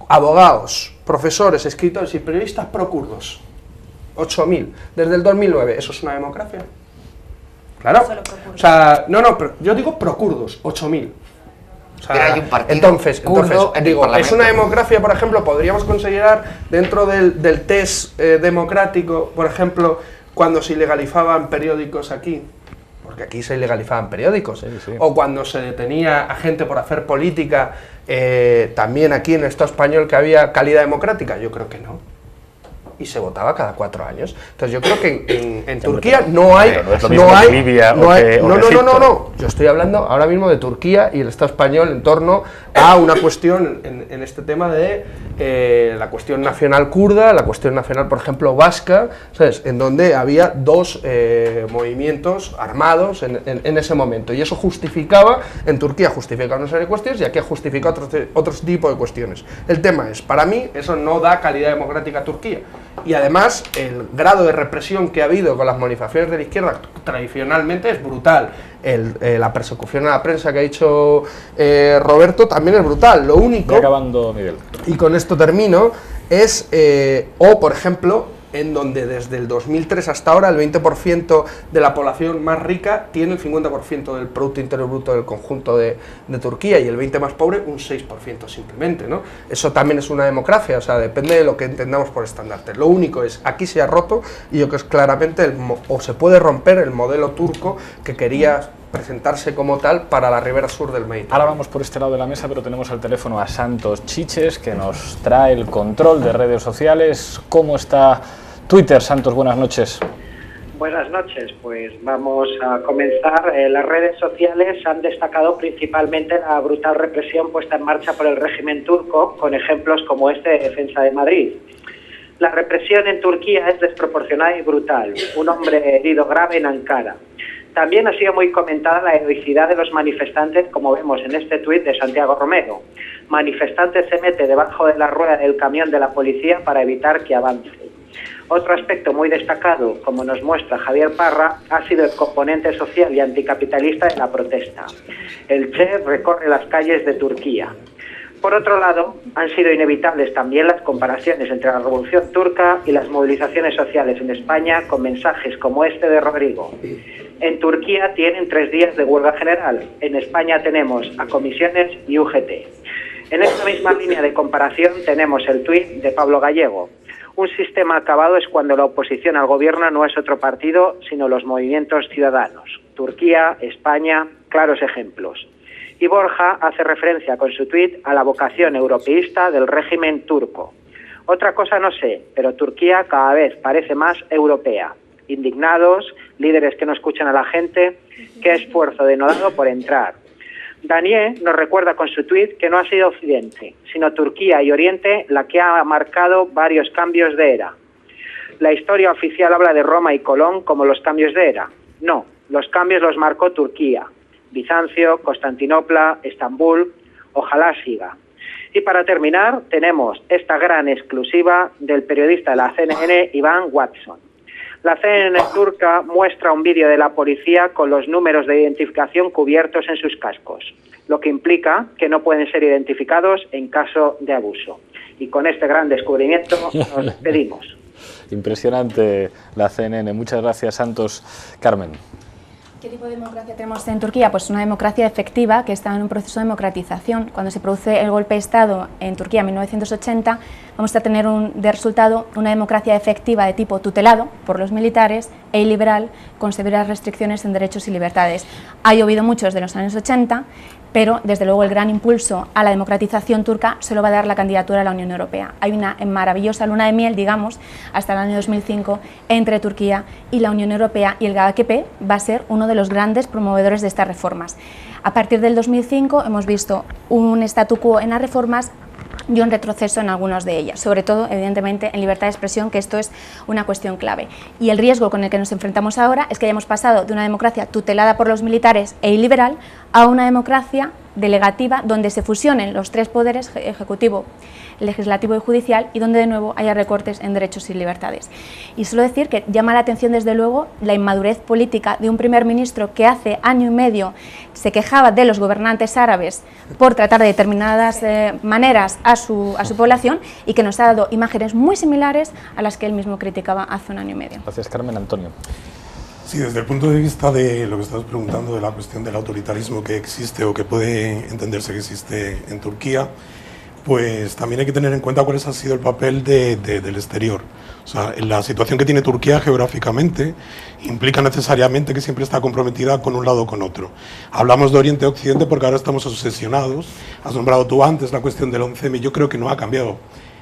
abogados, profesores, escritores y periodistas pro-kurdos. 8.000 desde el 2009. ¿Eso es una democracia? Claro. O sea, pero yo digo pro-kurdos, 8.000. O sea, pero hay un partido entonces digo, es una democracia, por ejemplo, podríamos considerar dentro del test democrático, por ejemplo, cuando se ilegalizaban periódicos aquí, porque aquí se ilegalizaban periódicos, o cuando se detenía a gente por hacer política, también aquí en el Estado español, que había calidad democrática. Yo creo que no. Y se votaba cada 4 años. Entonces yo creo que en Turquía no hay... No. Yo estoy hablando ahora mismo de Turquía y el Estado español en torno a una cuestión en este tema de la cuestión nacional kurda, la cuestión nacional, por ejemplo, vasca, ¿sabes? En donde había 2 movimientos armados en ese momento. Y eso justificaba, en Turquía justificaba una serie de cuestiones y aquí justifica otro tipo de cuestiones. El tema es, para mí, eso no da calidad democrática a Turquía. Y además el grado de represión que ha habido con las manifestaciones de la izquierda tradicionalmente es brutal. La persecución a la prensa que ha dicho Roberto también es brutal. Lo único, acabando, Miguel, y con esto termino, es por ejemplo, en donde desde el 2003 hasta ahora el 20% de la población más rica tiene el 50% del Producto Interior Bruto del conjunto de Turquía, y el 20% más pobre un 6% simplemente, ¿no? Eso también es una democracia, o sea, depende de lo que entendamos por estandarte. Lo único es, aquí se ha roto, y yo creo que es claramente, o se puede romper el modelo turco que quería presentarse como tal para la ribera sur del Mediterráneo. Ahora vamos por este lado de la mesa, pero tenemos al teléfono a Santos Chiches, que nos trae el control de redes sociales. ¿Cómo está Twitter, Santos? Buenas noches. Buenas noches, pues vamos a comenzar. Las redes sociales han destacado principalmente la brutal represión puesta en marcha por el régimen turco, con ejemplos como este de Defensa de Madrid. La represión en Turquía es desproporcionada y brutal. Un hombre herido grave en Ankara. También ha sido muy comentada la heroicidad de los manifestantes, como vemos en este tuit de Santiago Romero. Manifestante se mete debajo de la rueda del camión de la policía para evitar que avance. Otro aspecto muy destacado, como nos muestra Javier Parra, ha sido el componente social y anticapitalista de la protesta. El Che recorre las calles de Turquía. Por otro lado, han sido inevitables también las comparaciones entre la Revolución Turca y las movilizaciones sociales en España, con mensajes como este de Rodrigo. En Turquía tienen 3 días de huelga general. En España tenemos a comisiones y UGT. En esta misma línea de comparación tenemos el tuit de Pablo Gallego. Un sistema acabado es cuando la oposición al gobierno no es otro partido, sino los movimientos ciudadanos. Turquía, España, claros ejemplos. Y Borja hace referencia con su tuit a la vocación europeísta del régimen turco. Otra cosa no sé, pero Turquía cada vez parece más europea. Indignados, líderes que no escuchan a la gente, qué esfuerzo denodado por entrar. Daniel nos recuerda con su tuit que no ha sido Occidente, sino Turquía y Oriente la que ha marcado varios cambios de era. La historia oficial habla de Roma y Colón como los cambios de era. No, los cambios los marcó Turquía. Bizancio, Constantinopla, Estambul, ojalá siga. Y para terminar, tenemos esta gran exclusiva del periodista de la CNN, Iván Watson. La CNN turca muestra un vídeo de la policía con los números de identificación cubiertos en sus cascos, lo que implica que no pueden ser identificados en caso de abuso. Y con este gran descubrimiento nos despedimos. Impresionante la CNN. Muchas gracias, Santos. Carmen. ¿Qué tipo de democracia tenemos en Turquía? Pues una democracia efectiva que está en un proceso de democratización. Cuando se produce el golpe de Estado en Turquía en 1980, vamos a tener de resultado una democracia efectiva de tipo tutelado por los militares e iliberal, con severas restricciones en derechos y libertades. Ha llovido mucho desde los años 80, pero desde luego el gran impulso a la democratización turca se lo va a dar la candidatura a la Unión Europea. Hay una maravillosa luna de miel, digamos, hasta el año 2005 entre Turquía y la Unión Europea, y el AKP va a ser uno de los grandes promovedores de estas reformas. A partir del 2005 hemos visto un statu quo en las reformas y un retroceso en algunas de ellas, sobre todo, evidentemente, en libertad de expresión, que esto es una cuestión clave. Y el riesgo con el que nos enfrentamos ahora es que hayamos pasado de una democracia tutelada por los militares e iliberal a una democracia delegativa donde se fusionen los tres poderes, ejecutivo, legislativo y judicial, y donde de nuevo haya recortes en derechos y libertades. Y solo decir que llama la atención desde luego la inmadurez política de un primer ministro que hace año y medio se quejaba de los gobernantes árabes por tratar de determinadas maneras a su población, y que nos ha dado imágenes muy similares a las que él mismo criticaba hace un año y medio. Gracias, Carmen. Antonio. Sí, desde el punto de vista de lo que estás preguntando, de la cuestión del autoritarismo que existe o que puede entenderse que existe en Turquía, pues también hay que tener en cuenta cuál ha sido el papel del exterior. O sea, la situación que tiene Turquía geográficamente implica necesariamente que siempre está comprometida con un lado o con otro. Hablamos de Oriente y Occidente porque ahora estamos obsesionados. Has nombrado tú antes la cuestión del 11M, yo creo que no ha cambiado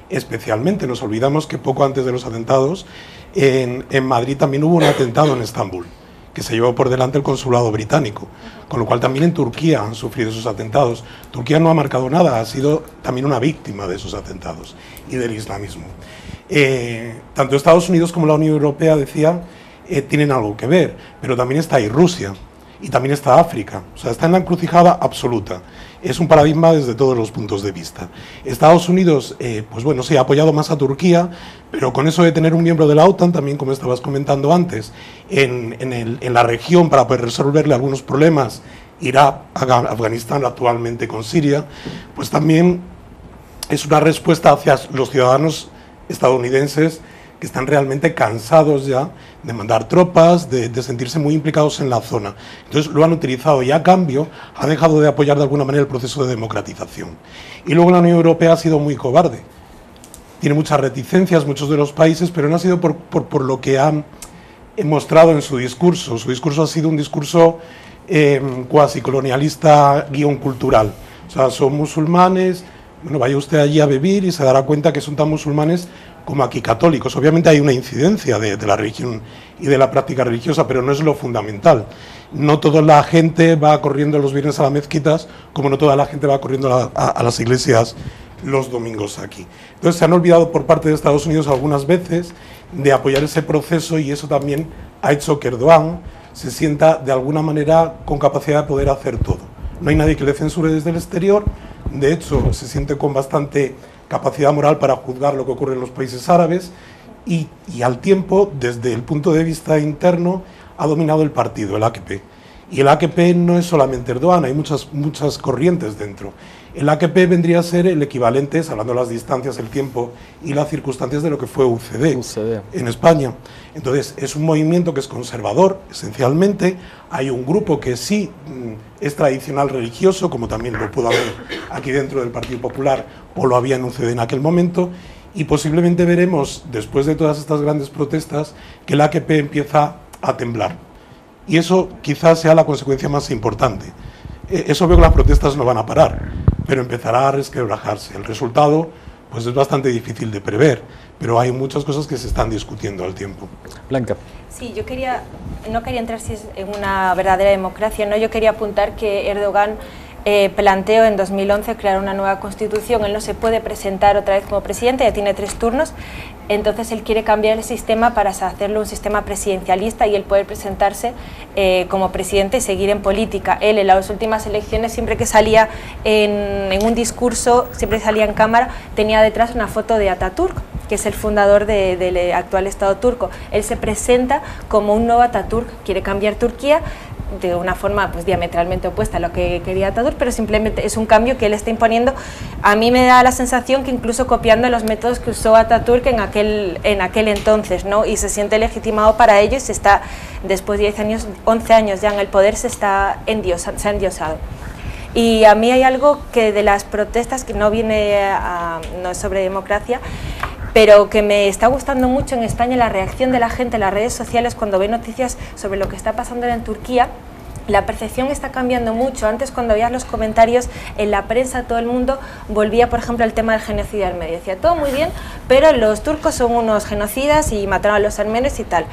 especialmente. Nos olvidamos que poco antes de los atentados en Madrid también hubo un atentado en Estambul, que se llevó por delante el consulado británico, con lo cual también en Turquía han sufrido esos atentados. Turquía no ha marcado nada, ha sido también una víctima de esos atentados y del islamismo. Tanto Estados Unidos como la Unión Europea, decía, tienen algo que ver, pero también está ahí Rusia y también está África, o sea, está en la encrucijada absoluta. Es un paradigma desde todos los puntos de vista. Estados Unidos, pues bueno, sí, ha apoyado más a Turquía, pero con eso de tener un miembro de la OTAN, también como estabas comentando antes, en la región para poder resolverle algunos problemas, Irak, Afganistán, actualmente con Siria, pues también es una respuesta hacia los ciudadanos estadounidenses que están realmente cansados ya de mandar tropas, de sentirse muy implicados en la zona. Entonces lo han utilizado y a cambio ha dejado de apoyar de alguna manera el proceso de democratización. Y luego la Unión Europea ha sido muy cobarde. Tiene muchas reticencias, muchos de los países, pero no ha sido por lo que han mostrado en su discurso. Su discurso ha sido un discurso cuasi colonialista guión cultural. O sea, son musulmanes, bueno, vaya usted allí a vivir y se dará cuenta que son tan musulmanes como aquí católicos. Obviamente hay una incidencia de la religión y de la práctica religiosa, pero no es lo fundamental. No toda la gente va corriendo los viernes a las mezquitas, como no toda la gente va corriendo a las iglesias los domingos aquí. Entonces se han olvidado por parte de Estados Unidos algunas veces de apoyar ese proceso, y eso también ha hecho que Erdogan se sienta de alguna manera con capacidad de poder hacer todo. No hay nadie que le censure desde el exterior, de hecho se siente con bastante capacidad moral para juzgar lo que ocurre en los países árabes, y al tiempo, desde el punto de vista interno, ha dominado el partido, el AKP. Y el AKP no es solamente Erdogan, hay muchas corrientes dentro. El AKP vendría a ser el equivalente, hablando de las distancias, el tiempo y las circunstancias, de lo que fue UCD en España. Entonces, es un movimiento que es conservador, esencialmente. Hay un grupo que sí es tradicional religioso, como también lo pudo haber aquí dentro del Partido Popular, o lo había en UCD en aquel momento, Y posiblemente veremos, después de todas estas grandes protestas, que el AKP empieza a temblar. Y eso quizás sea la consecuencia más importante. Es obvio que las protestas no van a parar, pero empezará a resquebrajarse. El resultado pues es bastante difícil de prever, pero hay muchas cosas que se están discutiendo al tiempo. Blanca. Sí, no quería entrar si es en una verdadera democracia, ¿no? Yo quería apuntar que Erdogan planteó en 2011 crear una nueva constitución. Él no se puede presentar otra vez como presidente, ya tiene 3 turnos, entonces él quiere cambiar el sistema para hacerlo un sistema presidencialista y él poder presentarse como presidente y seguir en política. Él en las últimas elecciones, siempre que salía en un discurso, siempre salía en cámara, tenía detrás una foto de Atatürk, que es el fundador del actual Estado turco. Él se presenta como un nuevo Atatürk, quiere cambiar Turquía de una forma pues diametralmente opuesta a lo que quería Atatürk, pero simplemente es un cambio que él está imponiendo. A mí me da la sensación que incluso copiando los métodos que usó Atatürk en aquel entonces, ¿no? Y se siente legitimado para ello y se está, después de 10 años, 11 años ya en el poder, se ha endiosado. Y a mí hay algo que de las protestas, que no es sobre democracia, pero que me está gustando mucho en España, la reacción de la gente en las redes sociales cuando ve noticias sobre lo que está pasando en Turquía. La percepción está cambiando mucho. Antes, cuando veías los comentarios en la prensa, todo el mundo volvía, por ejemplo, al tema del genocidio armenio. Decía, todo muy bien, pero los turcos son unos genocidas y mataron a los armenios y tal.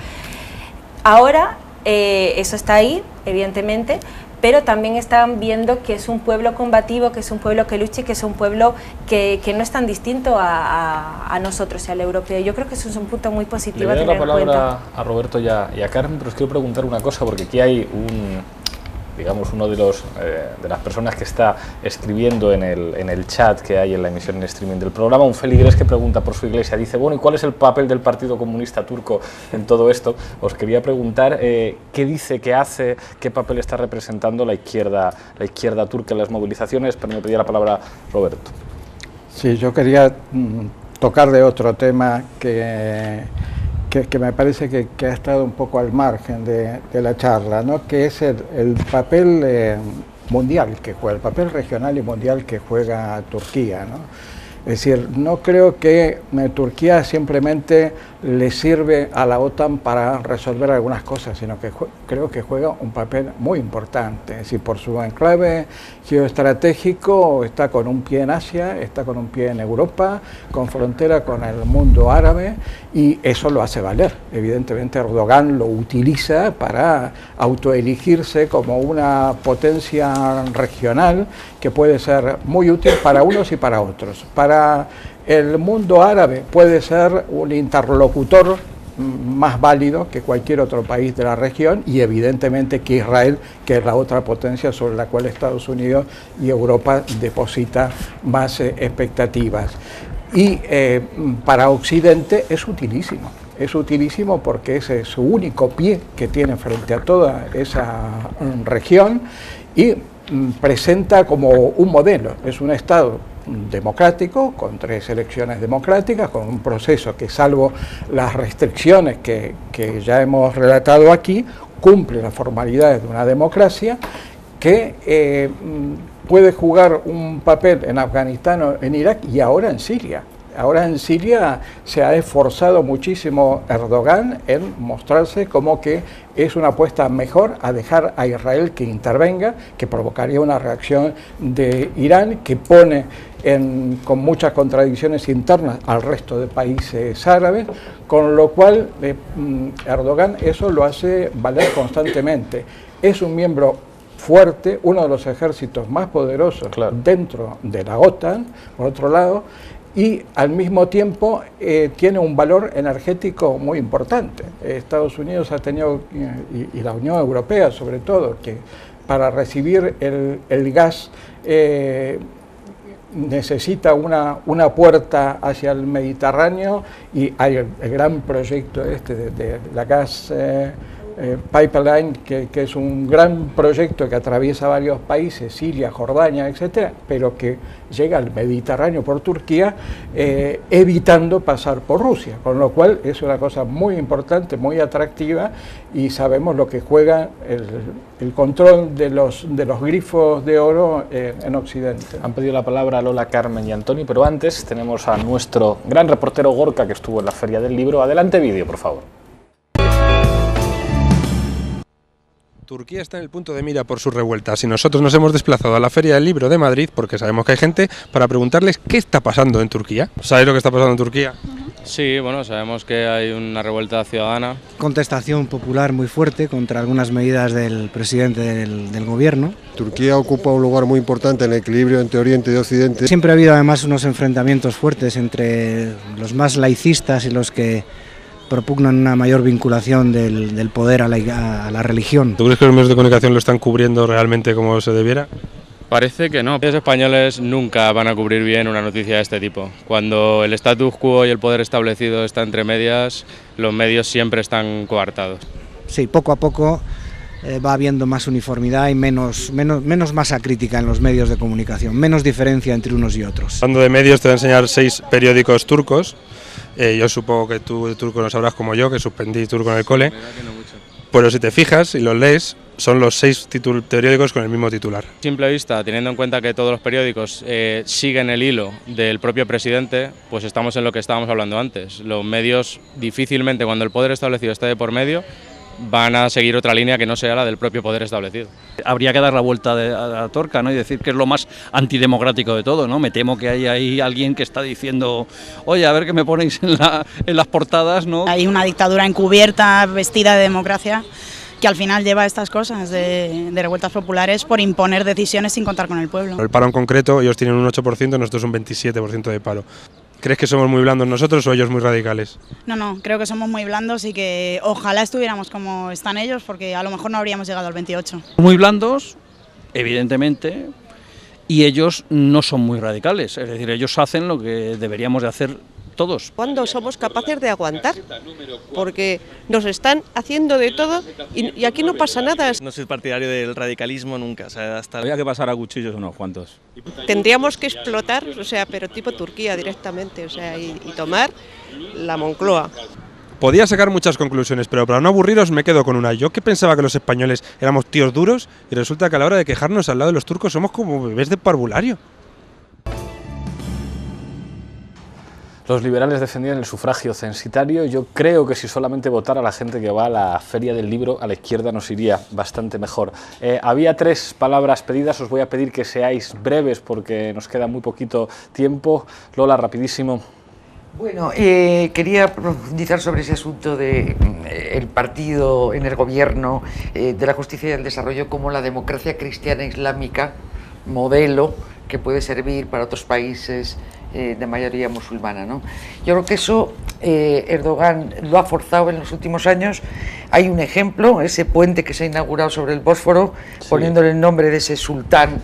Ahora, eso está ahí, evidentemente, pero también están viendo que es un pueblo combativo, que es un pueblo que lucha y que es un pueblo que no es tan distinto a nosotros y al europeo. Yo creo que eso es un punto muy positivo a tener en cuenta. Le doy la palabra a Roberto y a Carmen, pero os quiero preguntar una cosa, porque aquí hay uno de las personas que está escribiendo en el chat que hay en la emisión en streaming del programa, un feligrés que pregunta por su iglesia, dice, bueno, ¿y cuál es el papel del Partido Comunista Turco en todo esto? Os quería preguntar qué dice, qué hace, qué papel está representando la izquierda turca en las movilizaciones, pero me pedía la palabra Roberto. Sí, yo quería tocar de otro tema que me parece que ha estado un poco al margen de la charla, ¿no? Que es el papel mundial que juega, el papel regional y mundial que juega Turquía, ¿no? Es decir, no creo que Turquía simplemente le sirve a la OTAN para resolver algunas cosas, sino que creo que juega un papel muy importante. Es decir, por su enclave geoestratégico está con un pie en Asia, está con un pie en Europa, con frontera con el mundo árabe, y eso lo hace valer. Evidentemente Erdogan lo utiliza para autoelegirse como una potencia regional que puede ser muy útil para unos y para otros. Para el mundo árabe puede ser un interlocutor más válido que cualquier otro país de la región, y evidentemente que Israel, que es la otra potencia sobre la cual Estados Unidos y Europa deposita más expectativas. Y para Occidente es utilísimo porque ese es su único pie que tiene frente a toda esa región, y presenta como un modelo. Es un Estado democrático, con 3 elecciones democráticas, con un proceso que, salvo las restricciones que ya hemos relatado aquí, cumple las formalidades de una democracia, que puede jugar un papel en Afganistán, en Irak y ahora en Siria. Ahora en Siria se ha esforzado muchísimo Erdogan en mostrarse como que es una apuesta mejor a dejar a Israel que intervenga, que provocaría una reacción de Irán que pone con muchas contradicciones internas al resto de países árabes, con lo cual Erdogan eso lo hace valer constantemente. Es un miembro fuerte, uno de los ejércitos más poderosos dentro de la OTAN, por otro lado, y al mismo tiempo tiene un valor energético muy importante. Estados Unidos ha tenido, y la Unión Europea sobre todo, que para recibir el gas necesita una puerta hacia el Mediterráneo, y hay el gran proyecto de la gas Pipeline, que es un gran proyecto que atraviesa varios países, Siria, Jordania, etcétera, pero que llega al Mediterráneo por Turquía, evitando pasar por Rusia, con lo cual es una cosa muy importante, muy atractiva, y sabemos lo que juega el control de los grifos de oro en Occidente. Han pedido la palabra Lola, Carmen y Antonio, pero antes tenemos a nuestro gran reportero Gorka, que estuvo en la Feria del Libro. Adelante vídeo, por favor. Turquía está en el punto de mira por sus revueltas y nosotros nos hemos desplazado a la Feria del Libro de Madrid porque sabemos que hay gente para preguntarles qué está pasando en Turquía. ¿Sabéis lo que está pasando en Turquía? Sí, bueno, sabemos que hay una revuelta ciudadana. Contestación popular muy fuerte contra algunas medidas del presidente del gobierno. Turquía ocupa un lugar muy importante en el equilibrio entre Oriente y Occidente. Siempre ha habido además unos enfrentamientos fuertes entre los más laicistas y los que propugnan una mayor vinculación del poder a la religión. ¿Tú crees que los medios de comunicación lo están cubriendo realmente como se debiera? Parece que no. Los españoles nunca van a cubrir bien una noticia de este tipo. Cuando el status quo y el poder establecido está entre medias, los medios siempre están coartados. Sí, poco a poco va habiendo más uniformidad y menos masa crítica en los medios de comunicación, menos diferencia entre unos y otros. Hablando de medios, te voy a enseñar 6 periódicos turcos. Yo supongo que tú de turco no sabrás como yo, que suspendí turco en el cole. Pero si te fijas y los lees, son los 6 periódicos con el mismo titular. A simple vista, teniendo en cuenta que todos los periódicos siguen el hilo del propio presidente, pues estamos en lo que estábamos hablando antes. Los medios difícilmente, cuando el poder establecido está de por medio, van a seguir otra línea que no sea la del propio poder establecido. Habría que dar la vuelta a la torca, ¿no? Y decir que es lo más antidemocrático de todo, ¿no? Me temo que hay ahí alguien que está diciendo, oye, a ver qué me ponéis en las portadas, ¿no? Hay una dictadura encubierta, vestida de democracia, que al final lleva a estas cosas de revueltas populares por imponer decisiones sin contar con el pueblo. El paro en concreto, ellos tienen un 8%, nosotros un 27% de paro. ¿Crees que somos muy blandos nosotros o ellos muy radicales? No, creo que somos muy blandos y que ojalá estuviéramos como están ellos, porque a lo mejor no habríamos llegado al 28. Muy blandos, evidentemente, y ellos no son muy radicales, es decir, ellos hacen lo que deberíamos de hacer todos. ¿Cuándo somos capaces de aguantar? Porque nos están haciendo de todo y aquí no pasa nada. No soy partidario del radicalismo nunca, o sea, hasta había que pasar a cuchillos unos cuantos. Tendríamos que explotar, o sea, pero tipo Turquía directamente, o sea, y tomar la Moncloa. Podía sacar muchas conclusiones, pero para no aburriros me quedo con una. Yo que pensaba que los españoles éramos tíos duros y resulta que a la hora de quejarnos al lado de los turcos somos como bebés de parvulario. Los liberales defendían el sufragio censitario. Yo creo que si solamente votara la gente que va a la Feria del Libro, a la izquierda nos iría bastante mejor. Había 3 palabras pedidas, os voy a pedir que seáis breves porque nos queda muy poquito tiempo. Lola, rapidísimo. Bueno, quería profundizar sobre ese asunto de el partido en el gobierno, de la justicia y el desarrollo como la democracia cristiana islámica, modelo que puede servir para otros países de mayoría musulmana, ¿no? Yo creo que eso Erdogan lo ha forzado en los últimos años. Hay un ejemplo, ese puente que se ha inaugurado sobre el Bósforo, sí, poniéndole el nombre de ese sultán.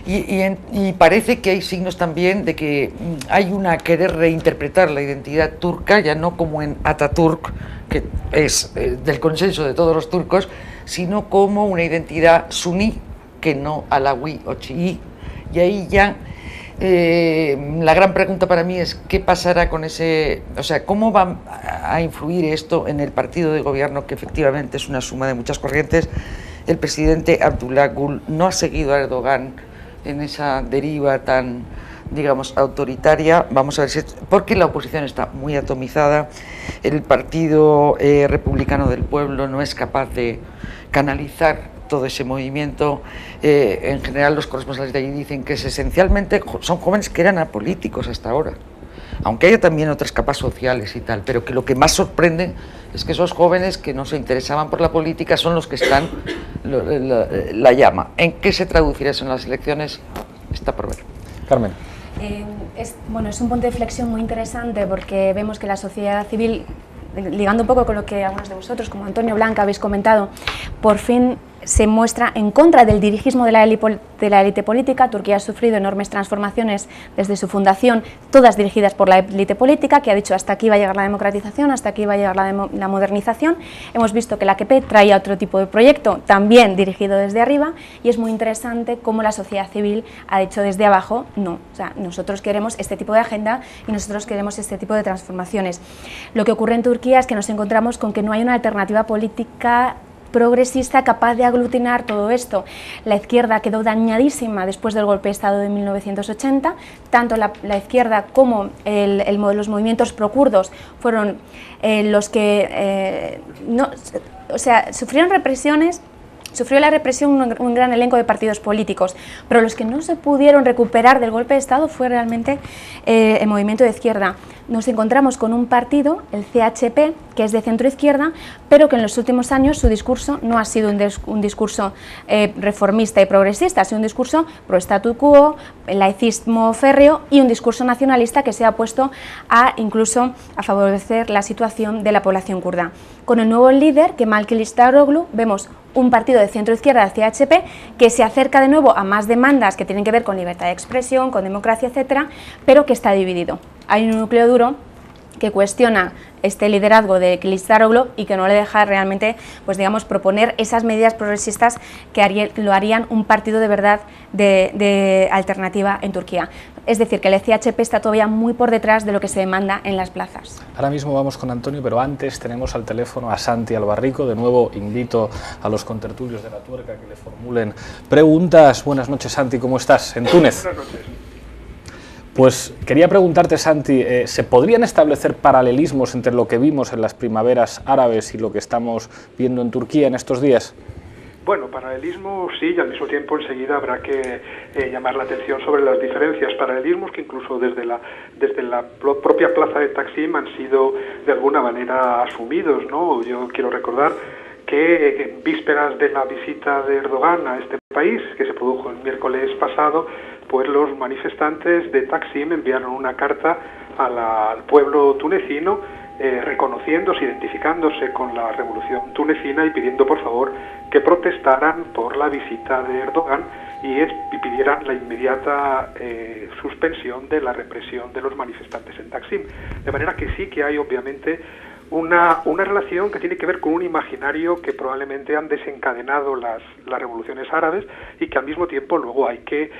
Y parece que hay signos también de que hay una querer reinterpretar la identidad turca, ya no como en Atatürk, que es del consenso de todos los turcos, sino como una identidad suní, que no alawí o chií. Y ahí ya la gran pregunta para mí es qué pasará con ese, o sea, cómo va a influir esto en el partido de gobierno, que efectivamente es una suma de muchas corrientes. El presidente Abdullah Gül no ha seguido a Erdogan en esa deriva tan, digamos, autoritaria. Vamos a ver si porque la oposición está muy atomizada, el Partido Republicano del Pueblo no es capaz de canalizar todo ese movimiento. En general los corresponsales de allí dicen que esencialmente son jóvenes que eran apolíticos hasta ahora, aunque haya también otras capas sociales y tal, pero que lo que más sorprende es que esos jóvenes que no se interesaban por la política son los que están la llama. ¿En qué se traducirá eso en las elecciones? Está por ver. Carmen. Es un punto de flexión muy interesante porque vemos que la sociedad civil, ligando un poco con lo que algunos de vosotros, como Antonio, Blanca, habéis comentado, por fin se muestra en contra del dirigismo de la élite política. Turquía ha sufrido enormes transformaciones desde su fundación, todas dirigidas por la élite política, que ha dicho hasta aquí va a llegar la democratización, hasta aquí va a llegar la modernización. Hemos visto que la AKP traía otro tipo de proyecto, también dirigido desde arriba, y es muy interesante cómo la sociedad civil ha dicho desde abajo, no, o sea, nosotros queremos este tipo de agenda y nosotros queremos este tipo de transformaciones. Lo que ocurre en Turquía es que nos encontramos con que no hay una alternativa política progresista capaz de aglutinar todo esto. La izquierda quedó dañadísima después del golpe de Estado de 1980, tanto la izquierda como los movimientos prokurdos fueron los que sufrieron represiones. Sufrió la represión un gran elenco de partidos políticos, pero los que no se pudieron recuperar del golpe de Estado fue realmente el movimiento de izquierda. Nos encontramos con un partido, el CHP, que es de centro-izquierda, pero que en los últimos años su discurso no ha sido un discurso reformista y progresista, ha sido un discurso pro statu quo, laicismo férreo y un discurso nacionalista que se ha puesto incluso a favorecer la situación de la población kurda. Con el nuevo líder, Kemal Kılıçdaroğlu, vemos un partido de centro-izquierda, el CHP, que se acerca de nuevo a más demandas que tienen que ver con libertad de expresión, con democracia, etcétera, pero que está dividido. Hay un núcleo duro que cuestiona este liderazgo de Kılıçdaroğlu y que no le deja realmente, pues digamos, proponer esas medidas progresistas que lo harían un partido de verdad de alternativa en Turquía. Es decir, que el CHP está todavía muy por detrás de lo que se demanda en las plazas. Ahora mismo vamos con Antonio, pero antes tenemos al teléfono a Santi Albarrico. De nuevo invito a los contertulios de La Tuerca que le formulen preguntas. Buenas noches, Santi, ¿cómo estás? En Túnez. Buenas noches. Pues quería preguntarte, Santi, ¿se podrían establecer paralelismos entre lo que vimos en las primaveras árabes y lo que estamos viendo en Turquía en estos días? Bueno, paralelismo sí, y al mismo tiempo enseguida habrá que llamar la atención sobre las diferencias. Paralelismos que incluso desde la propia plaza de Taksim han sido de alguna manera asumidos, ¿no? Yo quiero recordar que en vísperas de la visita de Erdogan a este país, que se produjo el miércoles pasado, pues los manifestantes de Taksim enviaron una carta al pueblo tunecino reconociéndose, identificándose con la revolución tunecina y pidiendo por favor que protestaran por la visita de Erdogan y pidieran la inmediata suspensión de la represión de los manifestantes en Taksim. De manera que sí que hay obviamente una relación que tiene que ver con un imaginario que probablemente han desencadenado las revoluciones árabes y que al mismo tiempo luego hay que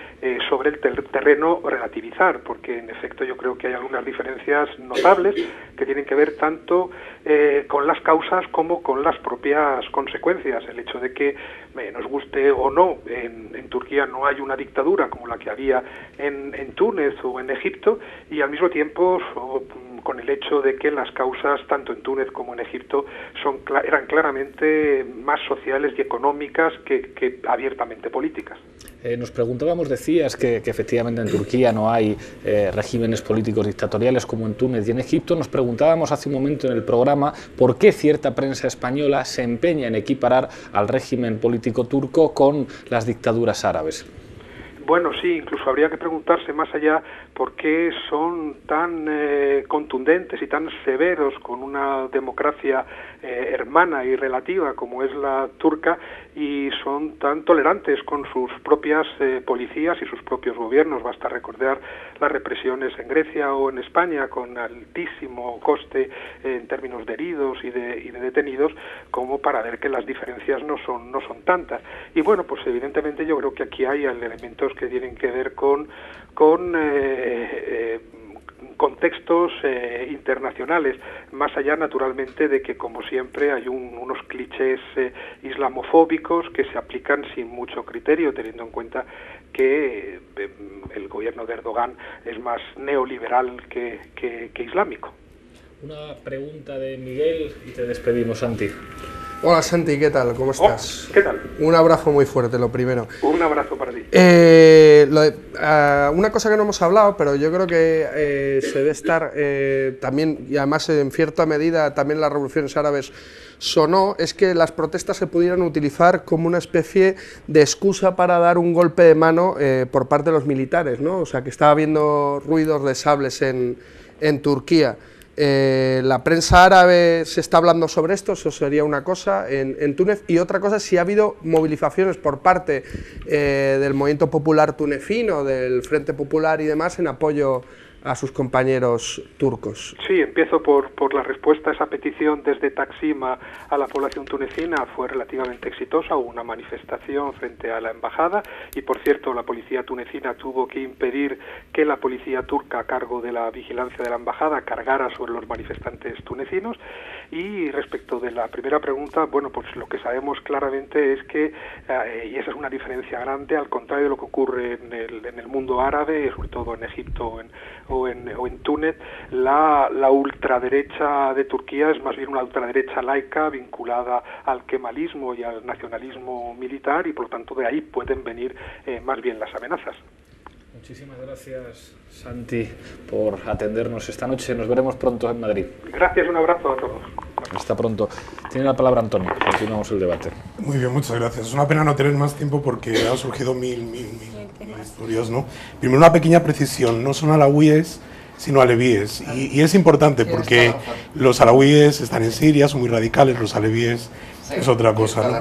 sobre el terreno relativizar, porque en efecto yo creo que hay algunas diferencias notables que tienen que ver tanto con las causas como con las propias consecuencias. El hecho de que nos guste o no, en Turquía no hay una dictadura como la que había en Túnez o en Egipto, y al mismo tiempo con el hecho de que las causas tanto en Túnez como en Egipto eran claramente más sociales y económicas que abiertamente políticas. Nos preguntábamos, decías que efectivamente en Turquía no hay regímenes políticos dictatoriales como en Túnez y en Egipto. Nos preguntábamos hace un momento en el programa por qué cierta prensa española se empeña en equiparar al régimen político turco con las dictaduras árabes. Bueno, sí, incluso habría que preguntarse más allá por qué son tan contundentes y tan severos con una democracia hermana y relativa como es la turca, y son tan tolerantes con sus propias policías y sus propios gobiernos. Basta recordar las represiones en Grecia o en España, con altísimo coste en términos de heridos y de detenidos, como para ver que las diferencias no son tantas. Y bueno, pues evidentemente yo creo que aquí hay elementos que tienen que ver con contextos internacionales, más allá naturalmente de que, como siempre, hay unos clichés islamofóbicos que se aplican sin mucho criterio, teniendo en cuenta que el gobierno de Erdogan es más neoliberal que islámico. Una pregunta de Miguel y te despedimos, Santi. Hola Santi, ¿qué tal? ¿Cómo estás? ¿Qué tal? Un abrazo muy fuerte, lo primero. Un abrazo para ti. Una cosa que no hemos hablado, pero yo creo que se debe estar también, y además en cierta medida también las revoluciones árabes sonó, es que las protestas se pudieran utilizar como una especie de excusa para dar un golpe de mano por parte de los militares, ¿no? O sea, que estaba habiendo ruidos de sables en Turquía. La prensa árabe se está hablando sobre esto, eso sería una cosa en Túnez, y otra cosa si ha habido movilizaciones por parte del movimiento popular tunecino, del Frente Popular y demás en apoyo a sus compañeros turcos. Sí, empiezo por la respuesta a esa petición desde Taksim a la población tunecina. Fue relativamente exitosa, hubo una manifestación frente a la embajada y, por cierto, la policía tunecina tuvo que impedir que la policía turca a cargo de la vigilancia de la embajada cargara sobre los manifestantes tunecinos. Y respecto de la primera pregunta, bueno, pues lo que sabemos claramente es que, y esa es una diferencia grande, al contrario de lo que ocurre en el mundo árabe, sobre todo en Egipto o en Túnez, la ultraderecha de Turquía es más bien una ultraderecha laica vinculada al kemalismo y al nacionalismo militar, y por lo tanto de ahí pueden venir más bien las amenazas. Muchísimas gracias, Santi, por atendernos esta noche. Nos veremos pronto en Madrid. Gracias, un abrazo a todos. Hasta pronto. Tiene la palabra Antonio. Continuamos el debate. Muy bien, muchas gracias. Es una pena no tener más tiempo porque han surgido mil historias, ¿no? Primero, una pequeña precisión. No son alawíes, sino alevíes. Y es importante porque los alawíes están en Siria, son muy radicales, los alevíes es otra cosa, ¿no?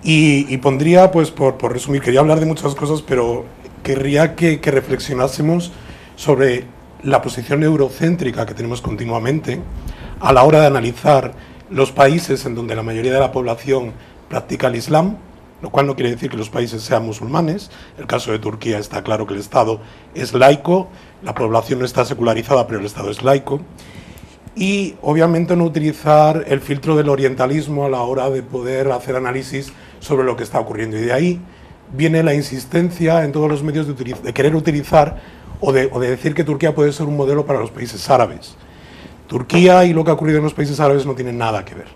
Y pondría, pues, por resumir, quería hablar de muchas cosas, pero querría que reflexionásemos sobre la posición eurocéntrica que tenemos continuamente a la hora de analizar los países en donde la mayoría de la población practica el Islam, lo cual no quiere decir que los países sean musulmanes. El caso de Turquía está claro que el Estado es laico, la población no está secularizada, pero el Estado es laico. Y obviamente no utilizar el filtro del orientalismo a la hora de poder hacer análisis sobre lo que está ocurriendo. Y de ahí viene la insistencia en todos los medios de querer utilizar o de decir que Turquía puede ser un modelo para los países árabes. Turquía y lo que ha ocurrido en los países árabes no tienen nada que ver,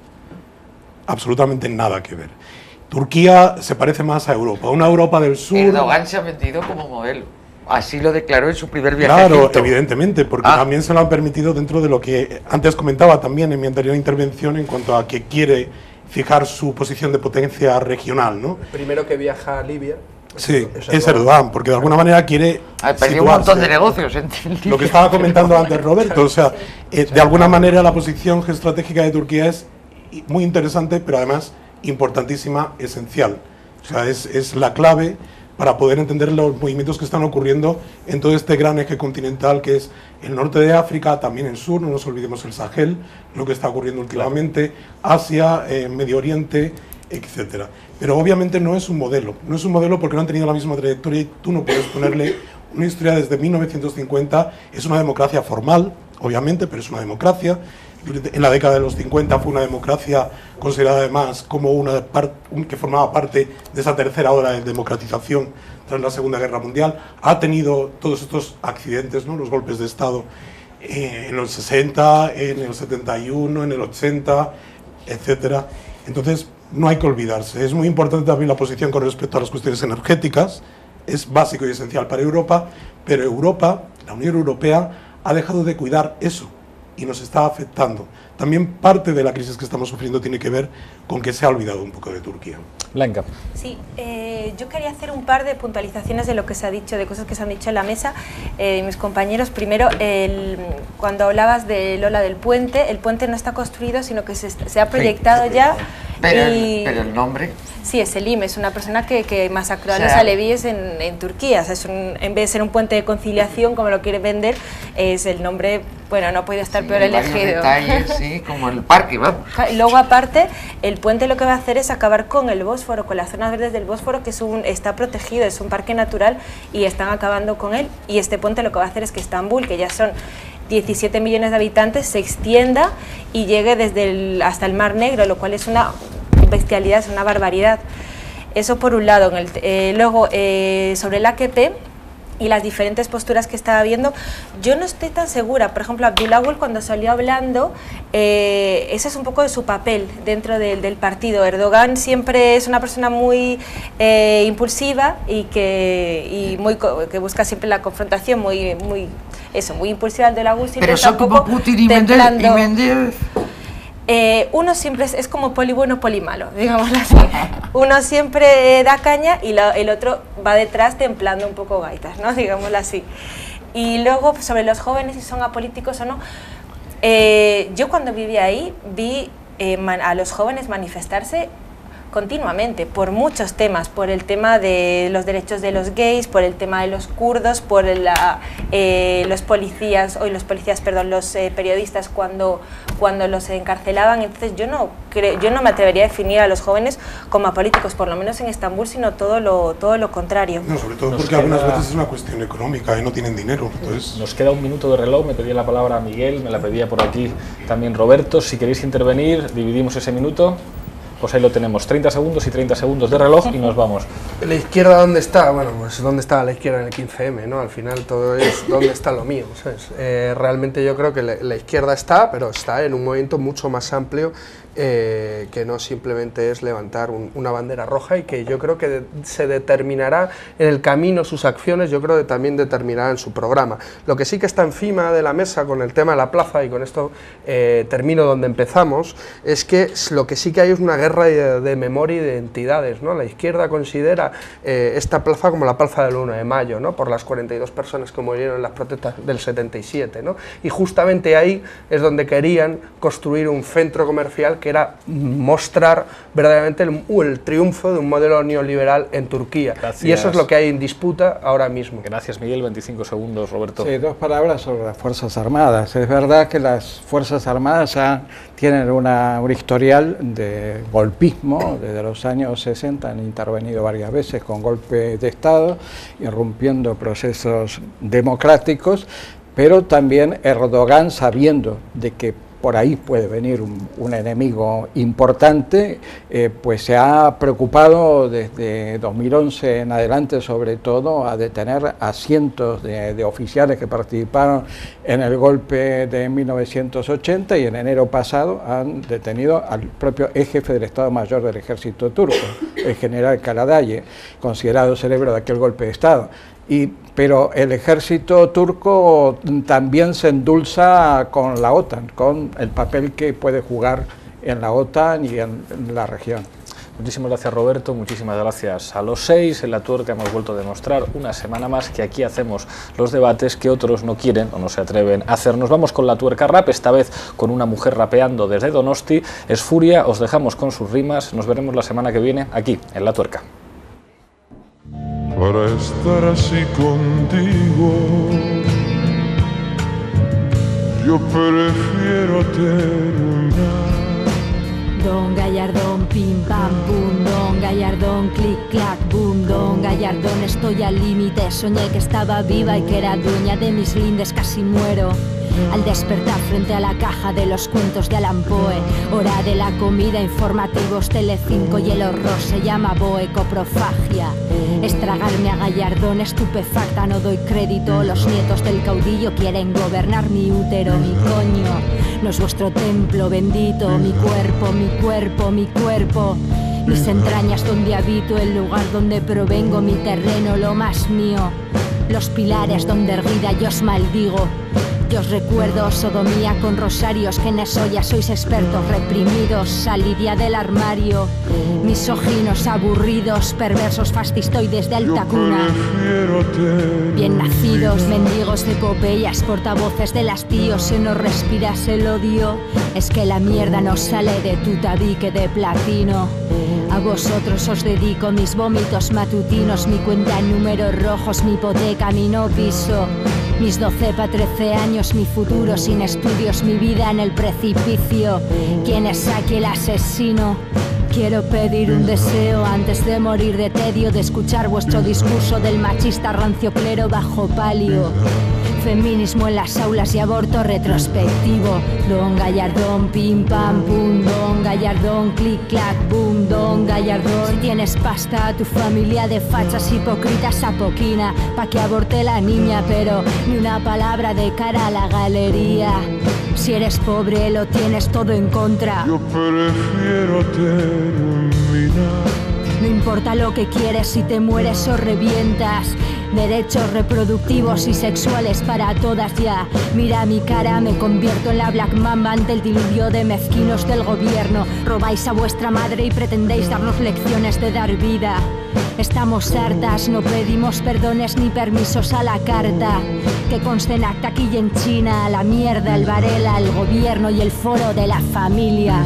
absolutamente nada que ver. Turquía se parece más a Europa, una Europa del sur. Erdogan se ha vendido como modelo, así lo declaró en su primer viaje Claro, a Egipto. Evidentemente, porque también se lo han permitido dentro de lo que antes comentaba también en mi anterior intervención en cuanto a que quiere fijar su posición de potencia regional, ¿no? El primero que viaja a Libia. Sí, es Erdogan, porque de alguna manera quiere perdió un montón de negocios entre Libia. Lo que estaba comentando antes Roberto, o sea, de alguna manera la posición geoestratégica de Turquía es muy interesante, pero además importantísima, esencial. O sea, es la clave para poder entender los movimientos que están ocurriendo en todo este gran eje continental que es el norte de África, también el sur, no nos olvidemos el Sahel, lo que está ocurriendo últimamente, Asia, Medio Oriente, etcétera. Pero obviamente no es un modelo porque no han tenido la misma trayectoria y tú no puedes ponerle una historia desde 1950, es una democracia formal, obviamente, pero es una democracia. En la década de los 50 fue una democracia considerada además como que formaba parte de esa tercera ola de democratización tras la Segunda Guerra Mundial. Ha tenido todos estos accidentes, ¿no? Los golpes de Estado en los 60, en el 71, en el 80, etcétera. Entonces, no hay que olvidarse. Es muy importante también la posición con respecto a las cuestiones energéticas. Es básico y esencial para Europa, pero Europa, la Unión Europea, ha dejado de cuidar eso y nos está afectando. También parte de la crisis que estamos sufriendo tiene que ver con que se ha olvidado un poco de Turquía. Blanca. Sí, yo quería hacer un par de puntualizaciones de lo que se ha dicho, de cosas que se han dicho en la mesa, mis compañeros. Primero, cuando hablabas de Lola del puente, el puente no está construido, sino que se ha proyectado ya. Pero el nombre... Sí, es Selim, es una persona que masacró a los alevíes en Turquía. O sea, en vez de ser un puente de conciliación, como lo quiere vender, es el nombre, bueno, no puede estar peor elegido. Detalles, sí, como el parque, vamos. Luego, aparte, el puente lo que va a hacer es acabar con el Bósforo, con las zonas verdes del Bósforo, que está protegido, es un parque natural, y están acabando con él. Y este puente lo que va a hacer es que Estambul, que ya son 17 millones de habitantes, se extienda y llegue hasta el Mar Negro, lo cual es una bestialidad, es una barbaridad. Eso por un lado. Luego, sobre el AKP y las diferentes posturas que estaba viendo, yo no estoy tan segura. Por ejemplo, Abdullah Gül, cuando salió hablando, ese es un poco de su papel dentro del partido. Erdogan siempre es una persona muy impulsiva y que busca siempre la confrontación, muy impulsiva el de la Gül. Pero son como Putin y Medvedev. Uno siempre es como poli bueno, poli malo, digámoslo así. Uno siempre da caña y el otro va detrás templando un poco gaitas, ¿no? Digámoslo así. Y luego, sobre los jóvenes, si son apolíticos o no, Yo cuando vivía ahí vi a los jóvenes manifestarse continuamente por muchos temas, por el tema de los derechos de los gays, por el tema de los kurdos, por los periodistas cuando los encarcelaban. Entonces yo no me atrevería a definir a los jóvenes como apolíticos, por lo menos en Estambul, sino todo lo contrario. No, sobre todo porque algunas veces es una cuestión económica y no tienen dinero. Entonces... Nos queda un minuto de reloj, me pedía la palabra Miguel, me la pedía por aquí también Roberto. Si queréis intervenir, dividimos ese minuto. Pues ahí lo tenemos, 30 segundos y 30 segundos de reloj y nos vamos. ¿La izquierda dónde está? Bueno, pues ¿dónde está la izquierda en el 15M? ¿no? Al final todo es ¿dónde está lo mío? ¿Sabes? Realmente yo creo que la izquierda está, pero está en un movimiento mucho más amplio que no simplemente es levantar una bandera roja, y que yo creo que se determinará en el camino sus acciones, yo creo que también determinará en su programa. Lo que sí que está encima de la mesa con el tema de la plaza, y con esto termino donde empezamos, es que lo que sí que hay es una guerra de memoria y de identidades, ¿no? La izquierda considera esta plaza como la plaza del 1 de mayo, ¿no? Por las 42 personas que murieron en las protestas del 77, ¿no? Y justamente ahí es donde querían construir un centro comercial que era mostrar verdaderamente el triunfo de un modelo neoliberal en Turquía. Gracias. Y eso es lo que hay en disputa ahora mismo. Gracias, Miguel. 25 segundos, Roberto. Sí, dos palabras sobre las Fuerzas Armadas. Es verdad que las Fuerzas Armadas ya tienen un historial de golpismo. Desde los años 60 han intervenido varias veces con golpes de Estado, irrumpiendo procesos democráticos, pero también Erdogan, sabiendo de que por ahí puede venir un enemigo importante, pues se ha preocupado desde 2011 en adelante, sobre todo, a detener a cientos de oficiales que participaron en el golpe de 1980, y en enero pasado han detenido al propio jefe del Estado Mayor del Ejército turco, el general Karadağ, considerado cerebro de aquel golpe de Estado. Pero el ejército turco también se endulza con la OTAN, con el papel que puede jugar en la OTAN y en la región. Muchísimas gracias, Roberto, muchísimas gracias a los 6. En La Tuerca hemos vuelto a demostrar una semana más que aquí hacemos los debates que otros no quieren o no se atreven a hacer. Nos vamos con La Tuerca Rap, esta vez con una mujer rapeando desde Donosti. Es Furia, os dejamos con sus rimas. Nos veremos la semana que viene aquí, en La Tuerca. Para estar así contigo, yo prefiero terminar. Don Gallardón, pim pam pum, Don Gallardón, clic clac boom, Don Gallardón, estoy al límite. Soñé que estaba viva y que era dueña de mis lindes, casi muero al despertar frente a la caja de los cuentos de Allan Poe. Hora de la comida, informativos, Telecinco y el horror se llama boecoprofagia. Es tragarme a Gallardón estupefacta, no doy crédito. Los nietos del caudillo quieren gobernar mi útero, mi coño. No es vuestro templo bendito, mi cuerpo, mi cuerpo, mi cuerpo. Mis entrañas donde habito, el lugar donde provengo, mi terreno, lo más mío. Los pilares donde erguida yo os maldigo. Yo os recuerdo sodomía con rosarios, que en eso ya sois expertos reprimidos. Salid ya del armario, misóginos, aburridos, perversos, fascistoides de alta cuna. Bien nacidos, mendigos de epopeyas, portavoces de las tíos, se nos respiras el odio. Es que la mierda nos sale de tu tabique de platino. A vosotros os dedico mis vómitos matutinos, mi cuenta en números rojos, mi hipoteca, mi no piso. Mis 12 para 13 años, mi futuro sin estudios, mi vida en el precipicio. ¿Quién es aquí el asesino? Quiero pedir un deseo antes de morir de tedio, de escuchar vuestro discurso del machista rancio clero bajo palio. Feminismo en las aulas y aborto retrospectivo. Don Gallardón, pim pam pum, Don Gallardón, clic clac boom, Don Gallardón. Si tienes pasta, tu familia de fachas hipócritas apoquina pa' que aborte la niña, pero ni una palabra de cara a la galería. Si eres pobre, lo tienes todo en contra. Yo prefiero terminar. No importa lo que quieres, si te mueres o revientas. Derechos reproductivos y sexuales para todas ya. Mira mi cara, me convierto en la Black Mamba ante el diluvio de mezquinos del gobierno. Robáis a vuestra madre y pretendéis darnos lecciones de dar vida. Estamos hartas, no pedimos perdones ni permisos a la carta. Que conste en acta aquí y en China, la mierda, el Varela, el gobierno y el foro de la familia.